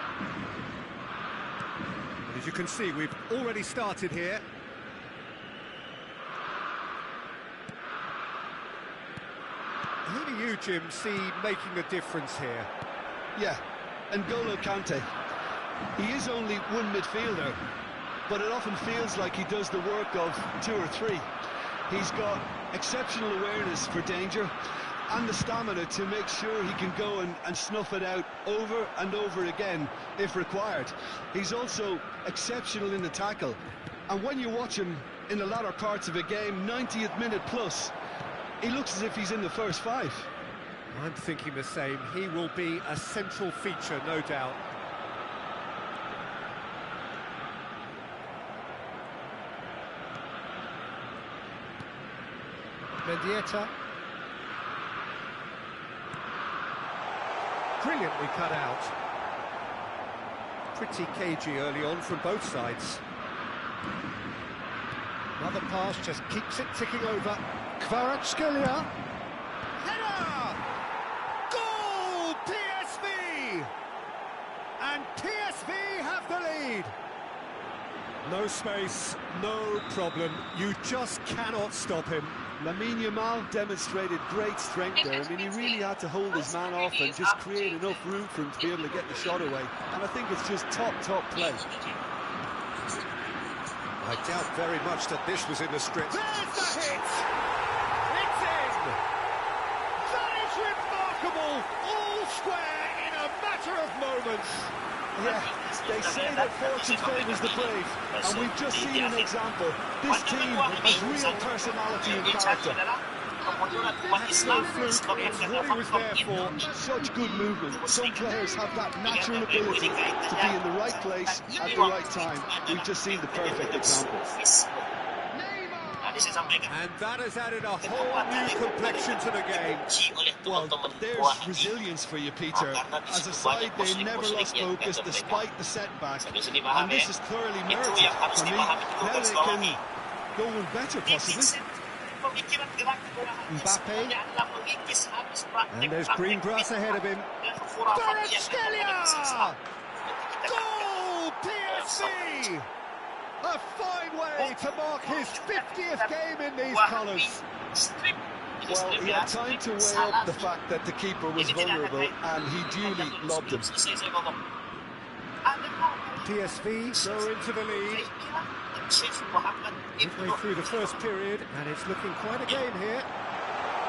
And as you can see, we've already started here. Who do you, Jim, see making a difference here? Yeah, N'Golo Kante. He is only one midfielder, but it often feels like he does the work of 2 or 3. He's got exceptional awareness for danger and the stamina to make sure he can go and snuff it out over and over again if required. He's also exceptional in the tackle, and when you watch him in the latter parts of a game, 90th minute plus, he looks as if he's in the first 5. I'm thinking the same. He will be a central feature, no doubt. Mendieta. Brilliantly cut out. Pretty cagey early on from both sides. Another pass just keeps it ticking over. Kvaratskhelia. Header! Goal! PSV! And PSV have the lead. No space, no problem. You just cannot stop him. Lamine Yamal demonstrated great strength there. I mean, he really had to hold his man off and just create enough room for him to be able to get the shot away. And I think it's just top play. I doubt very much that this was in the script. There's the hit! It's in! That is remarkable! All square in a matter of moments. Yeah, they say that fortune favours the brave, and we've just seen an example. This team has real personality and character. That's no fluke, it's what he was there for. Such good movement. Some players have that natural ability to be in the right place at the right time. We've just seen the perfect example. And that has added a whole new complexion to the game. Well, there's resilience for you, Peter. As a side, they never lost focus despite the setback. And this is thoroughly merited. For me, now they can go one better, possibly. Mbappe. And there's green grass ahead of him. Kvaratskhelia! Goal! PSV! A fine way to mark his 50th game in these colours. Well, he had time to weigh up the fact that the keeper was vulnerable, and he duly lobbed him. PSV go into the lead. Midway through the first period, and it's looking quite a game here.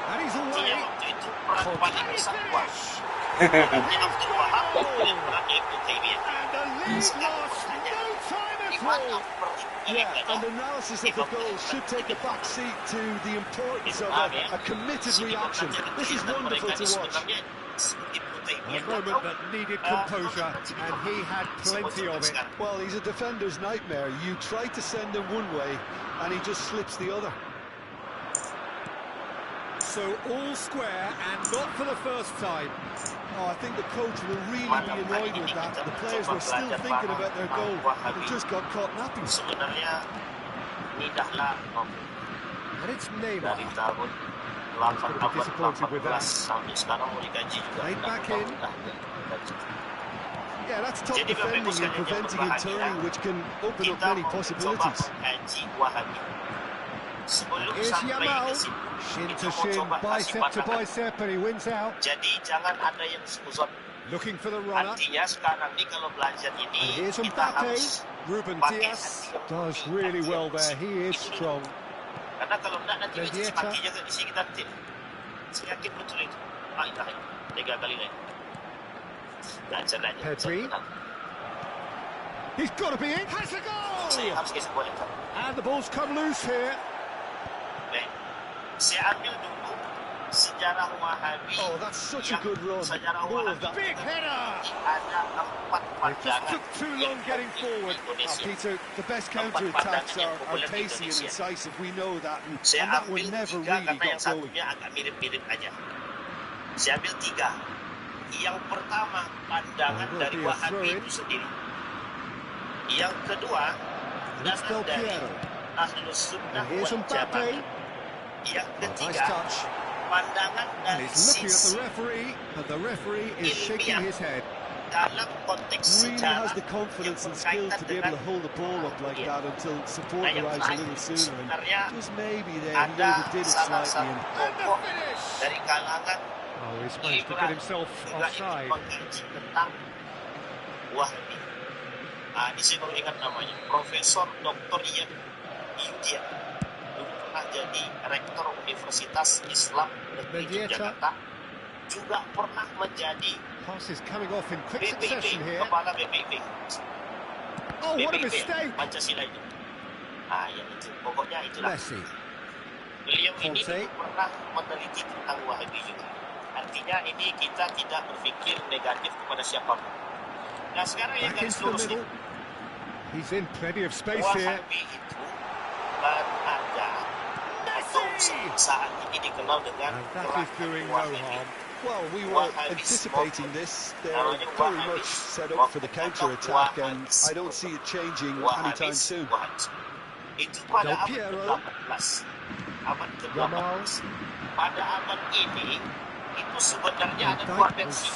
And he's away. Can he finish? And the lead lost no time at all. Yeah, and analysis of the goal should take a back seat to the importance of a committed reaction. This is wonderful to watch. A moment that needed composure, and he had plenty of it. Well, he's a defender's nightmare. You try to send him one way, and he just slips the other. So all square, and not for the first time. Oh, I think the coach will really be annoyed with that. The players were still thinking about their goal and just got caught napping. And it's Neymar. He's going to be disappointed with that. Played back in. Yeah, that's top defending and preventing and turning, which can open up many possibilities. Here's Yamal. Shin to shin, bicep to bicep, and he wins out. Looking for the runner. And here's Mbappe. Ruben Dias does really well there. He is strong. Mendieta. Pedri. He's got to be in. Has a goal! And the ball's come loose here. Oh, that's such a good run. More of that. Big header! It just took too long getting forward. Peter, the best counter-attacks are pacey and incisive. We know that, and that one never really got going. Yang pertama, pandangan dari Wahabi itu sendiri. Yang kedua, datang dari Ahlus Sunnah wal Jamaah. Yang ketiga, pandangan dan He's looking at the sisi referee, and the referee is shaking his head. dalam konteks Really sejarah has the confidence and skill to be able to hold the ball up like that until support arrives a little sooner. And just maybe there he overdid it salah slightly. satu tokoh dari kalangan Oh, he's managed to get himself juga ikut offside. mengkaji tentang Wahabi. Di sini baru ingat namanya, Profesor Dr. Ian India. Dulu pernah jadi rektor Universitas Islam Negeri Yogyakarta. Juga pernah menjadi Passes coming off in quick BPIP, succession here. kepala BPIP. Oh, what a BPIP, mistake! Pancasila itu. Ya itu, pokoknya itulah. Messi. Beliau ini pernah meneliti tentang Wahabi juga. Artinya ini kita tidak berpikir negatif kepada siapapun. Nah sekarang yang garis lurus nih. He's in plenty of space here. Wahabi itu berada atau saat ini dikenal dengan gerakan Well, we were anticipating this. They're very much set up for the counter-attack, and I don't see it changing anytime soon. Itu pada abad ke-18, abad ke-18. Pada abad ini, itu sebenarnya ada dua versi.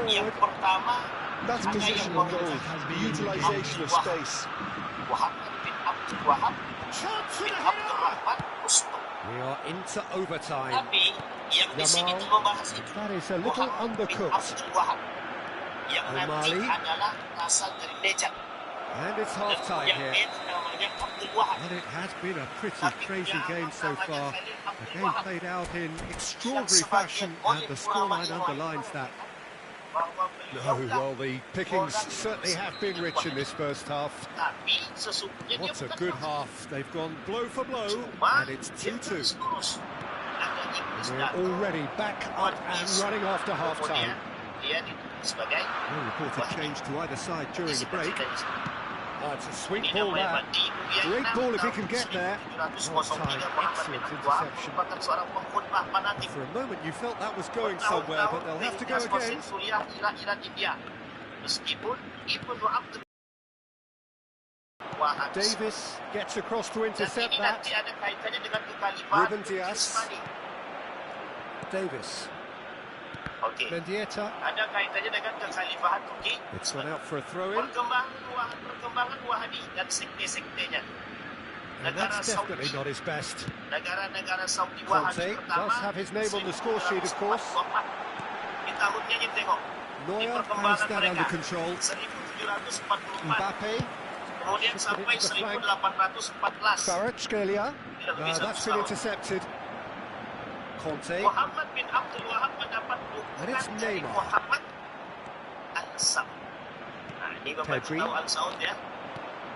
Yang pertama, that's positional goal, the utilization of space. Muhammad bin Abdul Wahab bin Abdul Rahman Rustum. We are into overtime. Tapi yang di sini itu membahas itu. That is a little undercooked. Yang nanti adalah asal dari Nejat. And it's half-time here. And it has been a pretty crazy game so far. The game played out in extraordinary fashion, and the scoreline underlines that. No, well, the pickings certainly have been rich in this first half. What a good half. They've gone blow for blow, and it's 2-2. We're already back up and running after half-time. No reported change to either side during the break. Oh, it's a sweet ball there. Great ball if he can get there. Half-time, excellent interception. For a moment you felt that was going somewhere, but they'll have to go again. Davis gets across to intercept that. Ruben Diaz. Davis. Mendieta. It's gone out for a throw-in. And that's definitely not his best. Conte does have his name on the score sheet, of course. Neuer has that under control. Mbappe. Kvaratskhelia. That's been intercepted. Conte. And it's Neymar. Pedri.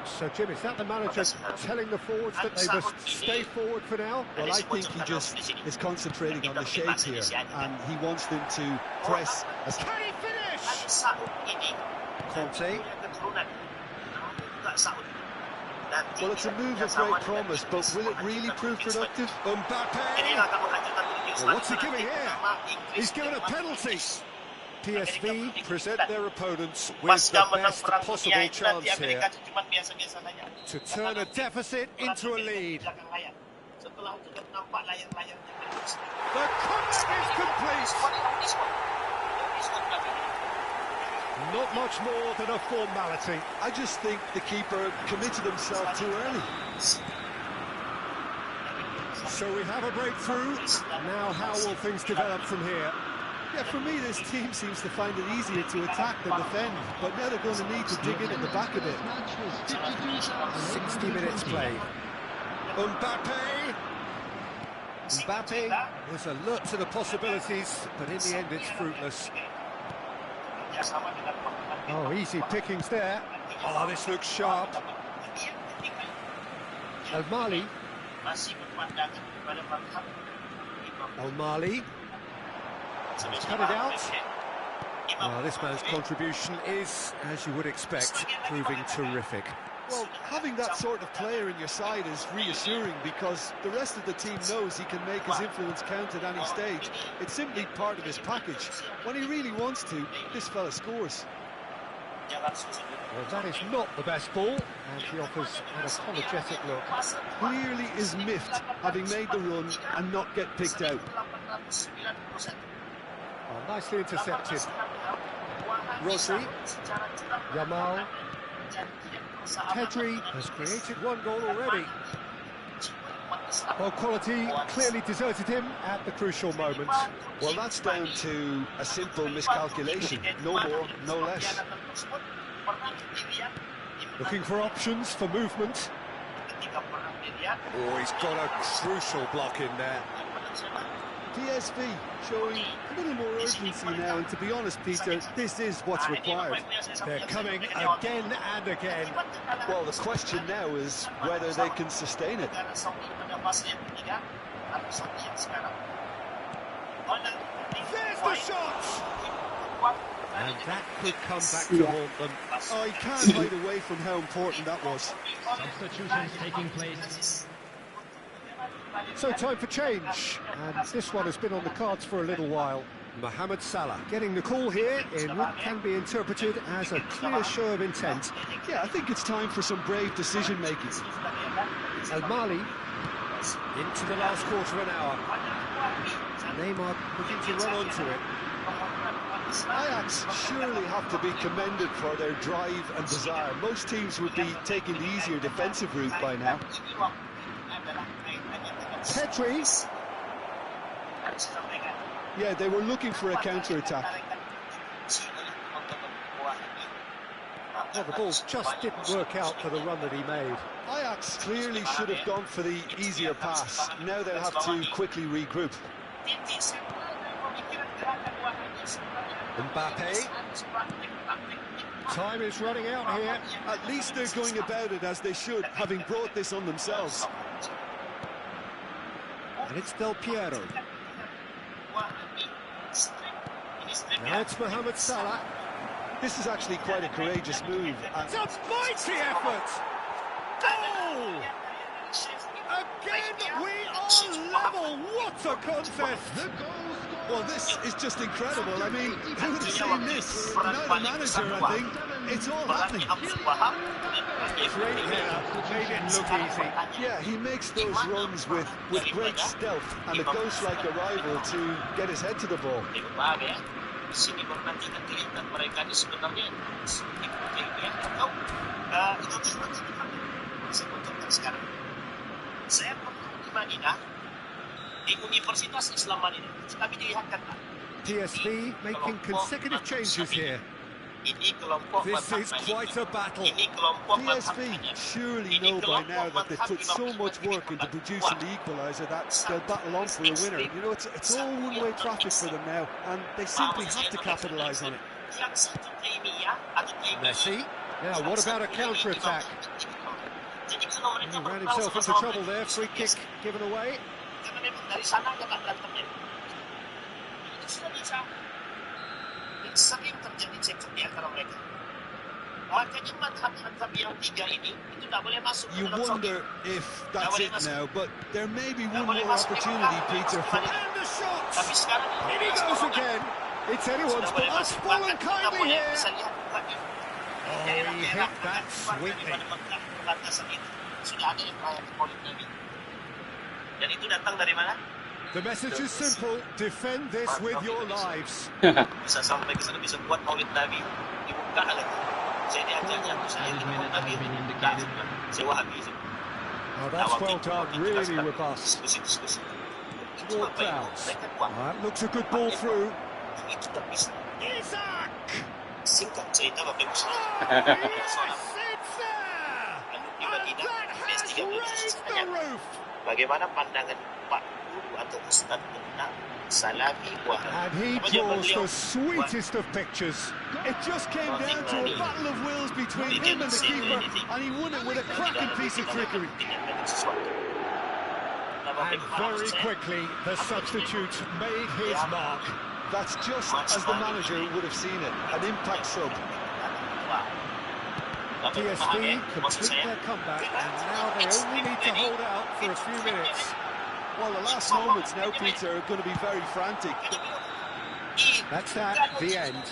So, Jim, is that the manager telling the forwards that they must stay forward for now? Well, I think he just is concentrating on the shape here, and he wants them to press. Can he finish? Conte. Well, it's a move of great promise, but will it really prove productive? Mbappe! Well, what's he giving here? He's given a penalty. PSV present their opponents with the best possible chance here to turn a deficit into a lead. The comeback is complete. Not much more than a formality. I just think the keeper committed himself too early. So we have a breakthrough. Now how will things develop from here? Yeah, for me, this team seems to find it easier to attack than defend, but now they're going to need to dig in at the back a bit. 60 minutes played. Mbappe was alert to the possibilities, but in the end it's fruitless. Oh, easy pickings there. Oh, this looks sharp. Al-Mali. Al-Mali. Cut it out. Oh, this man's contribution is, as you would expect, proving terrific. Well, having that sort of player in your side is reassuring because the rest of the team knows he can make his influence count at any stage. It's simply part of his package. When he really wants to, this fella scores. Well, that is not the best ball, and he offers an apologetic look. Clearly is miffed, having made the run and not get picked out. Oh, nicely intercepted. Rodri, Yamal, Pedri has created one goal already. Well, quality clearly deserted him at the crucial moment. Well, that's down to a simple miscalculation. No more, no less. Looking for options for movement. Oh, he's got a crucial block in there. PSV showing a little more urgency now, and to be honest, Peter, this is what's required. They're coming again and again. Well, the question now is whether they can sustain it. There's the shot! And that could come back to haunt them. Oh, you can't hide away from how important that was. Substitutions taking place. So time for change, and this one has been on the cards for a little while. Mohamed Salah getting the call here in what can be interpreted as a clear show of intent. Yeah, I think it's time for some brave decision-making. El Mali into the last quarter of an hour. Neymar looking to run onto it. Ajax surely have to be commended for their drive and desire. Most teams would be taking the easier defensive route by now. Pedri. Yeah, they were looking for a counter-attack. Well, the ball just didn't work out for the run that he made. Ajax clearly should have gone for the easier pass. Now they'll have to quickly regroup. Mbappe. Time is running out here. At least they're going about it as they should, having brought this on themselves. And it's Del Piero. Now it's Mohamed Salah. This is actually quite a courageous move. It's a mighty effort! Goal! Again, we are level! What a contest! Well, this is just incredible. I mean, who would have seen this? Now the manager, I think. It's all happening. Great header, made it look easy. Yeah, he makes those runs with great stealth and a ghost-like arrival to get his head to the ball. PSV making consecutive changes here. This is quite a battle. PSV surely know by now that they've put so much work into producing the equaliser that they'll battle on for a winner. You know, it's all one-way traffic for them now, and they simply have to capitalise on it. Messi. Now, what about a counter-attack? He ran himself into trouble there. Free kick given away. You wonder if that's it now, but there may be one more opportunity, Peter. And the shot! In he goes again. It's anyone's ball. It's fallen kindly here. Oh, he hit that sweetly. The message is simple: defend this with your lives. Oh, that's well done, really robust. More crowds. That looks a good ball through. Isaac! Singkat cerita Bapak Ibu Oh, yes, it's there! And that has raised the roof! Bagaimana pandangan Pak Guru atau Ustaz tentang Salami Wahab? And he draws the sweetest of pictures. It just came down to a battle of wills between him and the keeper, and he won it with a cracking piece of trickery. And very quickly, the substitute made his mark. That's just as the manager would have seen it, an impact sub. PSV complete their comeback, and now they only need to hold out for a few minutes. Well, the last moments now, Peter, are going to be very frantic. That's that, the end.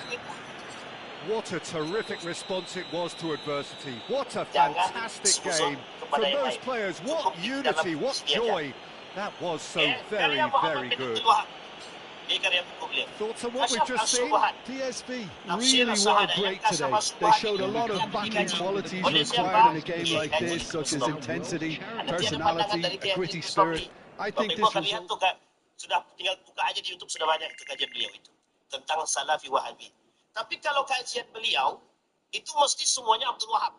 What a terrific response it was to adversity. What a fantastic game. From those players, what unity, what joy. That was so very, very good. Thoughts on what we've just seen? PSV really were great today. They showed a lot of qualities required in a game like this, such as intensity, personality, a gritty spirit. I think this result... Sudah tinggal buka aja di YouTube, sudah banyak itu kajian beliau itu tentang Salafi Wahabi. Tapi kalau kajian beliau itu mesti semuanya Abdul Wahab.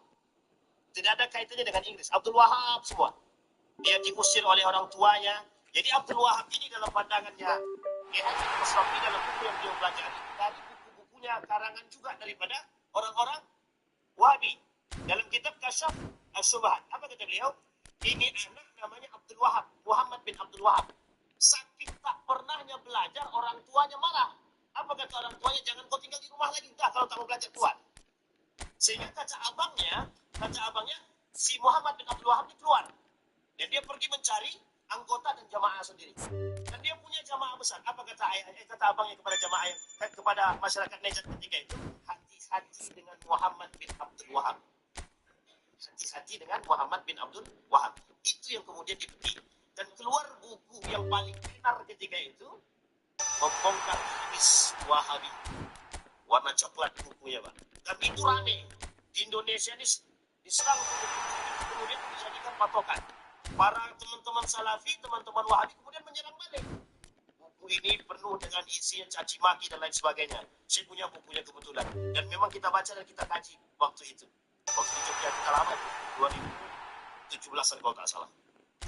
Tidak ada kaitannya dengan Inggris. Abdul Wahab semua. Dia diusir oleh orang tuanya. Jadi Abdul Wahab ini dalam pandangannya Musrafi dalam buku yang dia pelajari dari buku-bukunya karangan juga daripada orang-orang Wahabi. Dalam kitab Kasyaf As-Subhat, apa kata beliau? Ini anak namanya Abdul Wahab, Muhammad bin Abdul Wahab. Saking tak pernahnya belajar, orang tuanya marah. Apa kata orang tuanya? Jangan kau tinggal di rumah lagi, entah kalau tak mau belajar keluar. Sehingga kata abangnya, si Muhammad bin Abdul Wahab ini keluar. Dan dia pergi mencari anggota dan jamaah sendiri. Dan dia punya jamaah besar. Apa kata abangnya kepada jamaah, kepada masyarakat Najd ketika itu? Hati-hati dengan Muhammad bin Abdul Wahab. Hati-hati dengan Muhammad bin Abdul Wahab. Itu yang kemudian dipetik. Dan keluar buku yang paling benar ketika itu, membongkar hadis Wahabi. Warna coklat bukunya, Pak. Dan itu rame. Di Indonesia ini diserang kemudian dijadikan patokan. Para teman-teman Salafi, teman-teman Wahabi kemudian menyerang balik. Buku ini penuh dengan isian caci maki dan lain sebagainya. Saya punya bukunya kebetulan. Dan memang kita baca dan kita kaji waktu itu. Waktu di Jogja kita lama, 2017 kalau tak salah.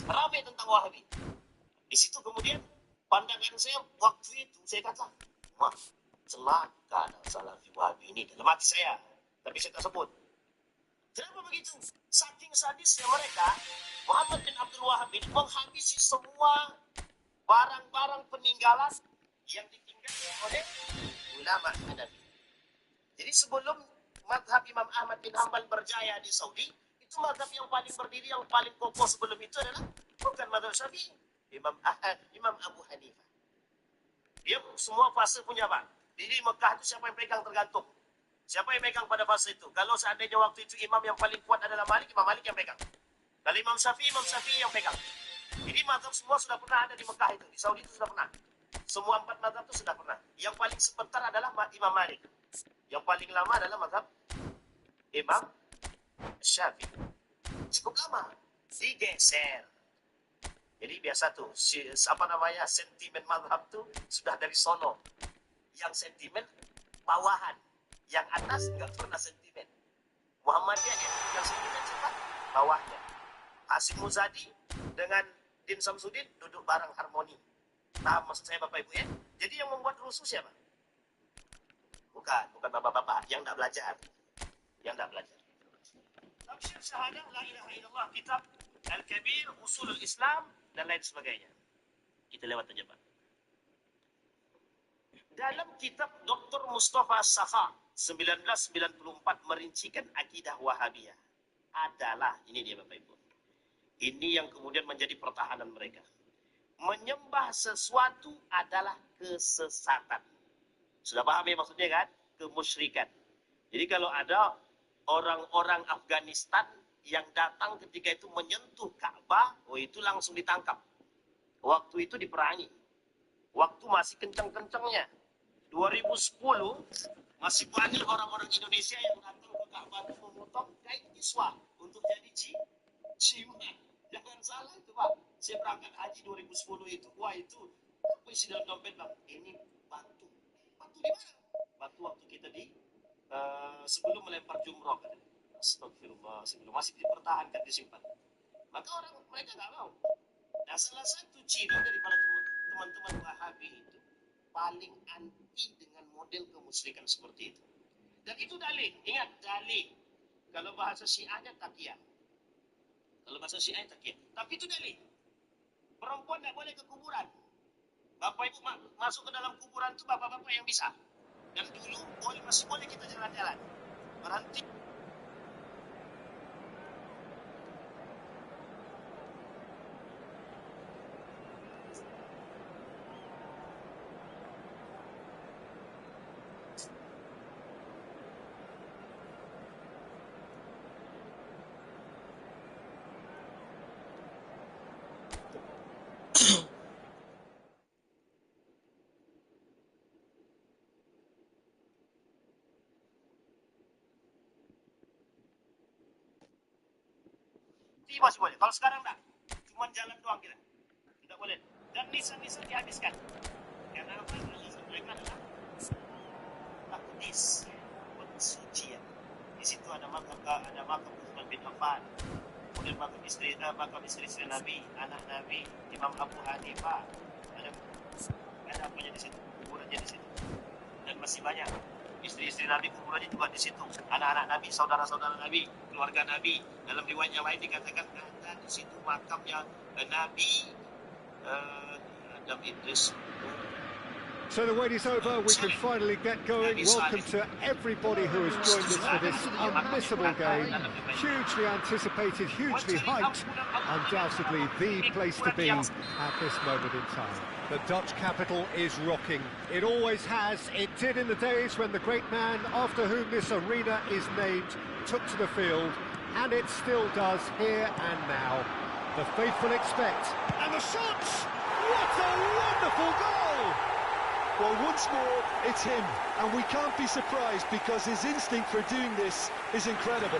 Ramai tentang Wahabi. Di situ kemudian pandangan saya waktu itu, saya kata, wah, celaka Salafi Wahabi ini dalam hati saya. Tapi saya tak sebut. Kenapa begitu? Saking sadisnya mereka, Muhammad bin Abdul Wahab ini menghabisi semua barang-barang peninggalan yang ditinggalkan oleh ulama Hanafi. Jadi sebelum mazhab Imam Ahmad bin Hanbal berjaya di Saudi, itu mazhab yang paling berdiri, yang paling kokoh sebelum itu adalah bukan mazhab Syafi'i, Imam Abu Hanifah. Dia semua fase punya, Pak. Jadi Mekah itu siapa yang pegang tergantung. Siapa yang pegang pada fase itu? Kalau seandainya waktu itu imam yang paling kuat adalah Malik, Imam Malik yang pegang. Kalau Imam Syafi'i yang pegang. Jadi mazhab semua sudah pernah ada di Mekah itu, di Saudi itu sudah pernah. Semua 4 mazhab itu sudah pernah. Yang paling sebentar adalah Imam Malik. Yang paling lama adalah mazhab Imam Syafi'i. Cukup lama. Digeser. Jadi biasa tuh, sentimen mazhab tuh sudah dari sono. Yang sentimen bawahan. Yang atas nggak pernah sentimen. Muhammadiyah yang sentimen siapa? Bawahnya. Hasim Muzadi dengan Din Samsudin duduk bareng harmoni. Paham maksud saya Bapak Ibu ya? Jadi yang membuat rusuh siapa? Bukan bapak-bapak yang tak belajar. Tafsir syahadah la ilaha illallah, kitab Al-Kabir, Usulul Islam dan lain sebagainya. Kita lewat aja, Pak. Dalam kitab Dr. Mustafa Safa 1994 merincikan akidah Wahabiyah adalah, ini dia Bapak Ibu. Ini yang kemudian menjadi pertahanan mereka. Menyembah sesuatu adalah kesesatan. Sudah paham ya maksudnya kan? Kemusyrikan. Jadi kalau ada orang-orang Afghanistan yang datang ketika itu menyentuh Ka'bah, itu langsung ditangkap. Waktu itu diperangi. Waktu masih kencang-kencangnya. 2010 masih banyak orang-orang Indonesia yang datang ke Ka'bah itu memotong kain kiswah untuk jadi ciuman. Jangan salah itu, Pak. Saya berangkat haji 2010 itu. Wah, itu apa isi dalam dompet, Bang? Ini batu. Batu di mana? Batu waktu kita di sebelum melempar jumroh. Astagfirullah, sebelum masih dipertahankan, disimpan. Maka mereka nggak mau. Nah, salah satu ciri daripada teman-teman Wahabi itu paling anti dengan model kemusyrikan seperti itu. Dan itu dalil. Ingat, dalil. Kalau bahasa Syiahnya taqiyah. Tapi itu dalil. Perempuan tidak boleh ke kuburan. Bapak ibu masuk ke dalam kuburan itu bapak-bapak yang bisa. Dan dulu masih boleh kita jalan-jalan. Berhenti. PSV masih boleh. Kalau sekarang enggak. Cuma jalan doang kita. Tidak boleh. Dan nisan-nisan dihabiskan. Karena apa? Mereka adalah taktis. Suci ya. Di situ ada makam Utsman bin Affan. Kemudian makam istri Nabi, anak Nabi, Imam Abu Hanifah. Ada apanya di situ? Kuburannya di situ. Dan masih banyak. Istri-istri Nabi kuburannya juga di situ. Anak-anak Nabi, saudara-saudara Nabi, keluarga Nabi. Dalam riwayat yang lain dikatakan ada di situ makamnya Nabi Adam Idris. So the wait is over, we can finally get going. Welcome to everybody who has joined us for this unmissable game. Hugely anticipated, hugely hyped, undoubtedly the place to be at this moment in time. The Dutch capital is rocking. It always has. It did in the days when the great man after whom this arena is named took to the field, and it still does here and now. The faithful expect. And the shots! What a wonderful goal! Well, once more, it's him, and we can't be surprised because his instinct for doing this is incredible.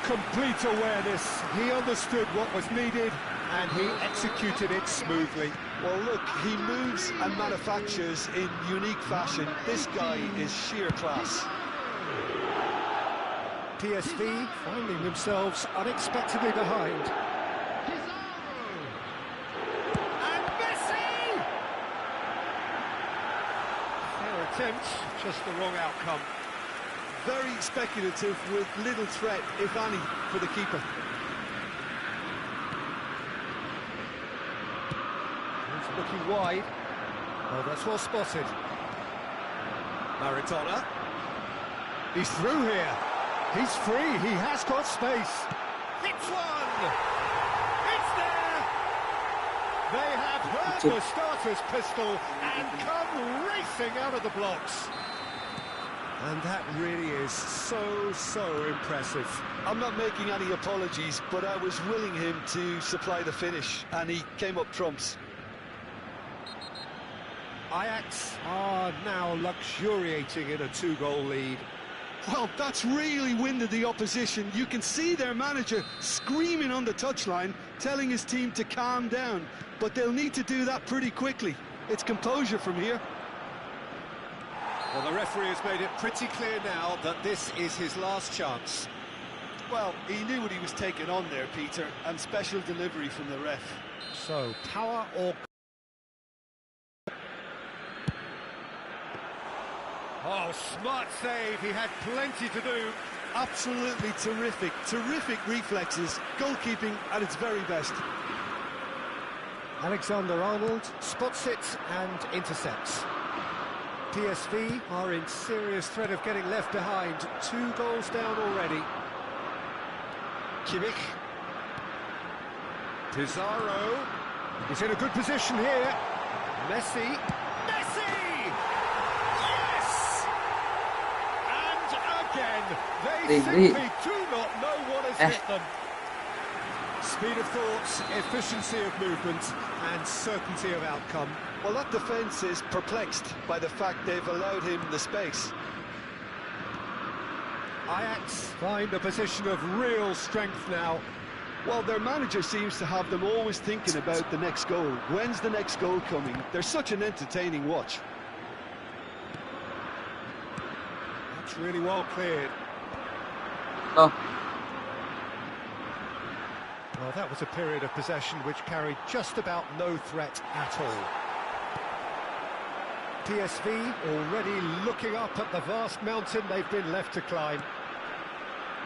Complete awareness. He understood what was needed, and he executed it smoothly. Well, look, he moves and manufactures in unique fashion. This guy is sheer class. PSV finding themselves unexpectedly behind. Attempt, just the wrong outcome. Very speculative with little threat, if any, for the keeper. He's looking wide. Oh, that's well spotted. Maradona. He's through here. He's free. He has got space. Hits one. It's there. They have heard the starter's pistol and come racing out of the blocks. And that really is so impressive. I'm not making any apologies, but I was willing him to supply the finish, and he came up trumps. Ajax are now luxuriating in a 2-goal lead. Well, that's really winded the opposition. You can see their manager screaming on the touchline, telling his team to calm down. But they'll need to do that pretty quickly. It's composure from here. Well, the referee has made it pretty clear now that this is his last chance. Well, he knew what he was taking on there, Peter, and special delivery from the ref. So, power or... Oh, smart save. He had plenty to do. Absolutely terrific. Terrific reflexes. Goalkeeping at its very best. Alexander-Arnold spots it and intercepts. PSV are in serious threat of getting left behind. 2 goals down already. Kirim. Pizarro. He's in a good position here. Messi. Yes! And again, they simply do not know what has hit them. Speed of thought, efficiency of movement, and certainty of outcome. Well, that defence is perplexed by the fact they've allowed him the space. Ajax find a position of real strength now. Well, their manager seems to have them always thinking about the next goal. When's the next goal coming? They're such an entertaining watch. That's really well cleared. Oh. Well, that was a period of possession which carried just about no threat at all. PSV already looking up at the vast mountain they've been left to climb.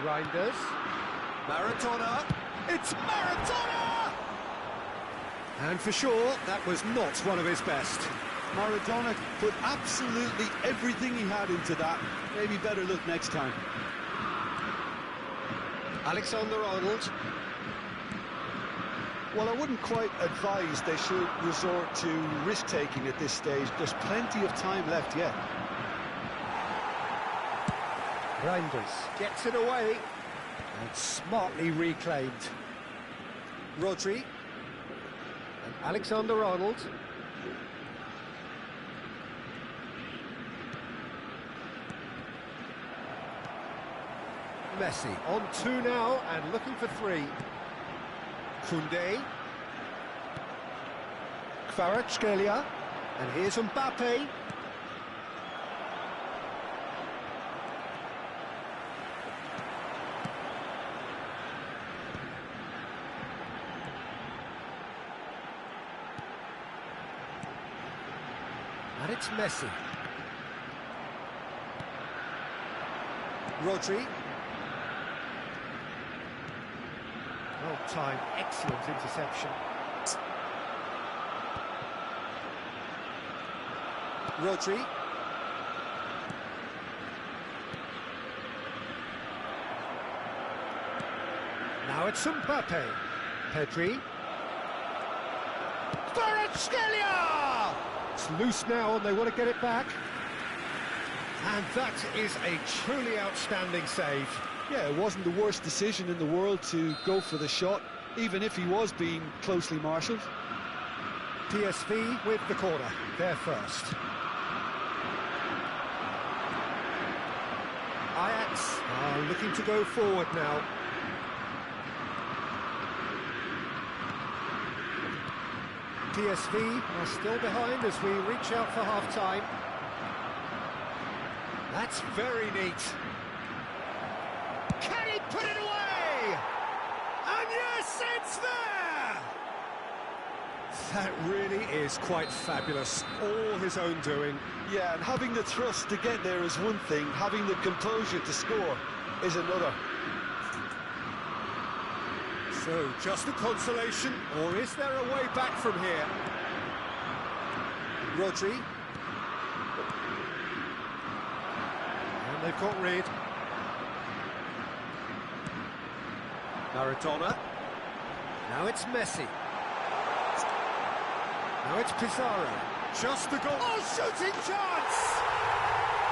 Reinders. Maradona. It's Maradona! And for sure, that was not one of his best. Maradona put absolutely everything he had into that. Maybe better look next time. Alexander-Arnold. Well, I wouldn't quite advise they should resort to risk-taking at this stage. There's plenty of time left yet. Reinders gets it away and smartly reclaimed. Rodri and Alexander-Arnold. Messi. On 2 now and looking for 3. Kode. Kvaratskhelia. And here's Mbappe. And it's Messi. Rodri. Well timed, excellent interception. Rodri. Now it's Mbappe. Pedri. Kvaratskhelia! It's loose now and they want to get it back. And that is a truly outstanding save. Yeah, it wasn't the worst decision in the world to go for the shot, even if he was being closely marshalled. PSV with the corner, they're first. Ajax are looking to go forward now. PSV are still behind as we reach out for half-time. That's very neat. Cari put it away! And yes, it's there! That really is quite fabulous. All his own doing. Yeah, and having the thrust to get there is one thing, having the composure to score is another. So, just a consolation, or is there a way back from here? Rodri. And they've got rid. Maradona. Now it's Messi. Now it's Pizarro. Just the goal. Oh, shooting chance!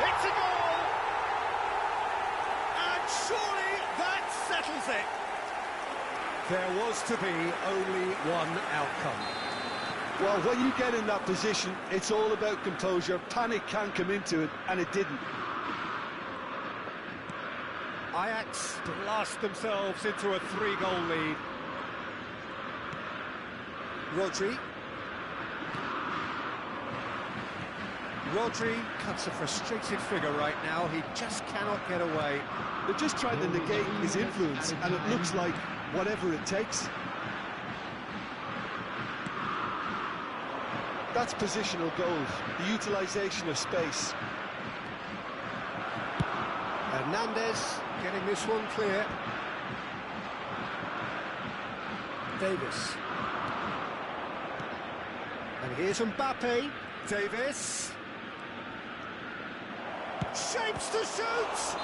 It's a goal! And surely that settles it. There was to be only one outcome. Well, when you get in that position, it's all about composure. Panic can come into it, and it didn't. Ajax blast themselves into a 3-goal lead. Rodri. Rodri cuts a frustrated figure right now. He just cannot get away. They're just trying to negate his influence, and it looks like whatever it takes. That's positional goals, the utilisation of space. Hernandez getting this one clear. Davis. And here's Mbappe. Davis. Shapes to shoot!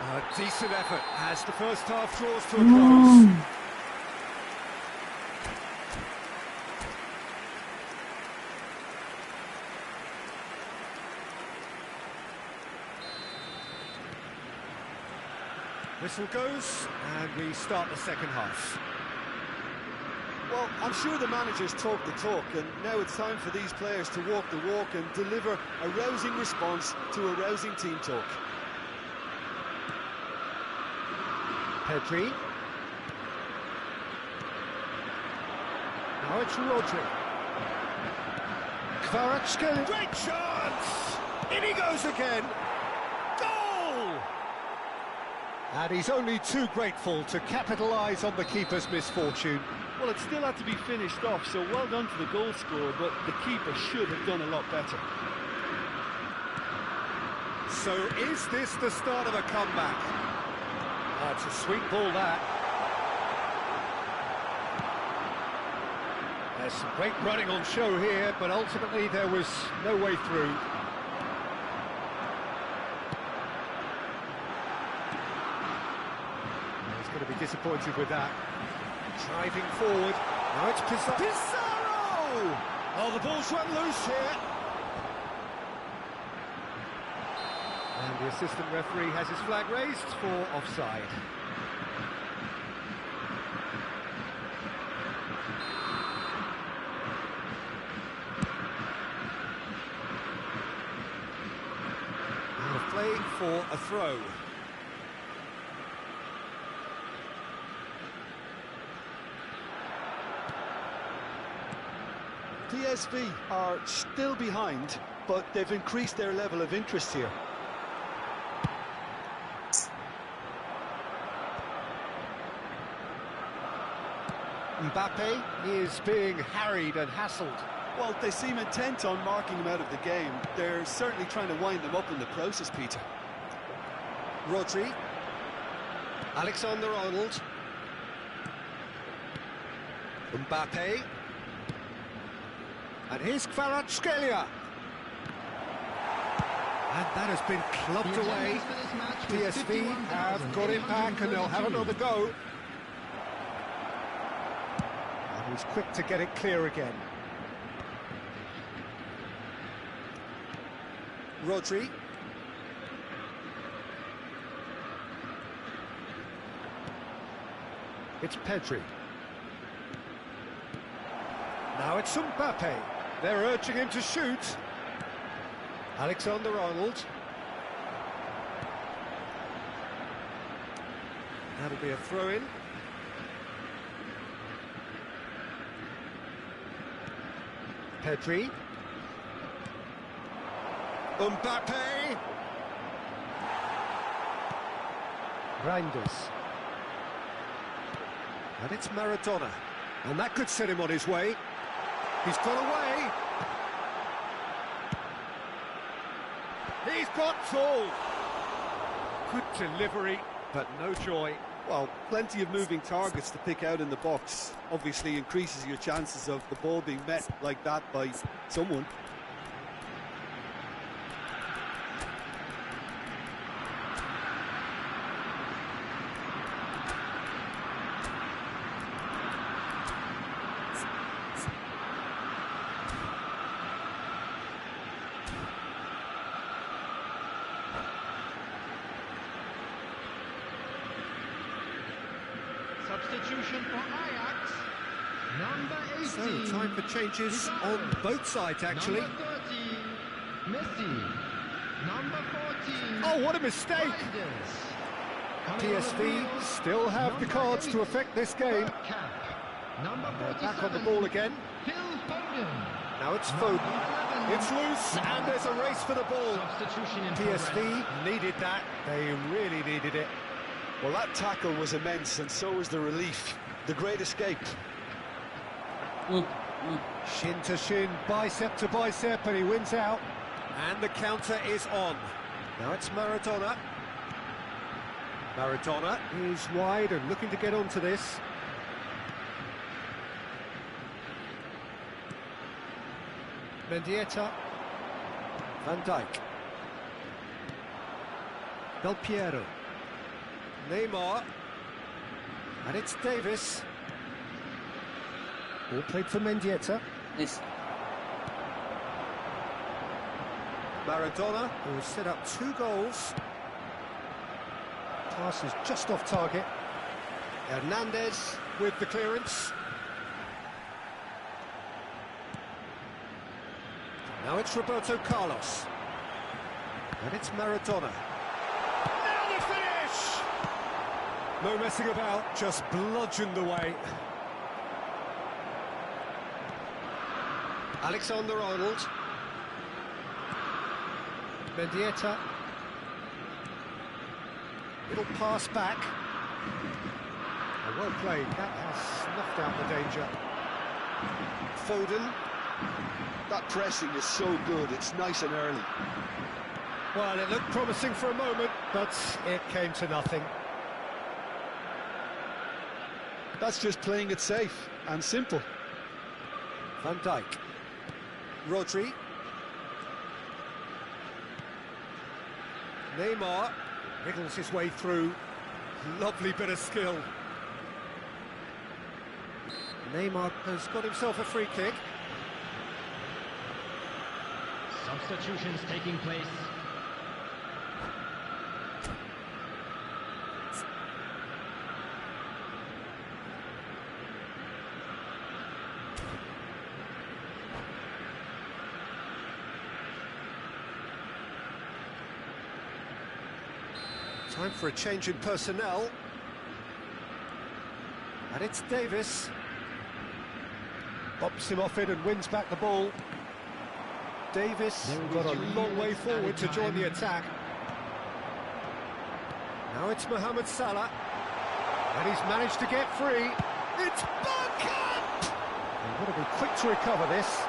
A decent effort as the first half draws to a close. Whistle goes, and we start the second half. Well, I'm sure the managers talk the talk, and now it's time for these players to walk the walk and deliver a rousing response to a rousing team talk. Pedri. Now it's Rodri. Kvaratskhelia. Great chance! In he goes again. Goal! And he's only too grateful to capitalise on the keeper's misfortune. Well, it still had to be finished off, so well done to the goal scorer, but the keeper should have done a lot better. So is this the start of a comeback? It's a sweet ball, that. There's some great running on show here, but ultimately there was no way through. He's going to be disappointed with that. Driving forward. Now it's Pizarro! Pizarro! Oh, the ball's run loose here. And the assistant referee has his flag raised for offside. And a play for a throw. PSV are still behind, but they've increased their level of interest here. Mbappe is being harried and hassled. Well, they seem intent on marking him out of the game. They're certainly trying to wind him up in the process, Peter. Rodri. Alexander-Arnold. Mbappe. And here's Kvaratskhelia. And that has been clubbed away. PSV have got it back and they'll have another go. And he's quick to get it clear again. Rodri. It's Pedri. Now it's Mbappe. They're urging him to shoot. Alexander-Arnold. That'll be a throw-in. Pedri. Mbappe! Reinders. And it's Maradona. And that could set him on his way. He's got away. He's got full. Good delivery, but no joy. Well, plenty of moving targets to pick out in the box. Obviously increases your chances of the ball being met like that by someone. Substitution for Ajax, number 18. So, time for changes on both sides, actually. Number 30, Messi. Number 14. Oh, what a mistake! PSV still have the cards to affect this game. They're back on the ball again. Now it's Foden. It's loose, and there's a race for the ball. PSV needed that. They really needed it. Well, that tackle was immense, and so was the relief. The great escape. Shin to shin, bicep to bicep, and he wins out. And the counter is on. Now it's Maradona. Maradona is wide and looking to get onto this. Mendieta. Van Dijk. Del Piero. Neymar. And it's Davis. All played for Mendieta. Yes. Maradona, who has set up 2 goals. Pass is just off target. Hernandez with the clearance. Now it's Roberto Carlos. And it's Maradona. Now the finish! No messing about, just bludgeoned away. Alexander-Arnold. Mendieta. Little pass back. Well played, that has snuffed out the danger. Foden. That pressing is so good, it's nice and early. Well, it looked promising for a moment, but it came to nothing. That's just playing it safe and simple. Van Dijk. Rodri. Neymar wriggles his way through. Lovely bit of skill. Neymar has got himself a free kick. Substitutions taking place. Time for a change in personnel. And it's Davis. Bops him off it and wins back the ball. Davis got a long way forward to join the attack. Now it's Mohamed Salah. And he's managed to get free. It's Bergkamp! He's got to be quick to recover this.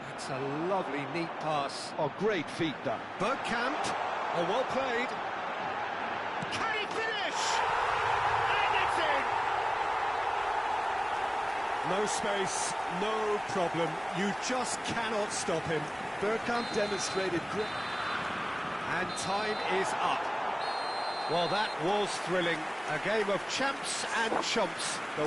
That's a lovely, neat pass. Oh, great feet, that. Bergkamp. Oh, well played. Can he finish? And it's in! No space, no problem. You just cannot stop him. Bergkamp demonstrated great. And time is up. Well, that was thrilling. A game of champs and chumps. The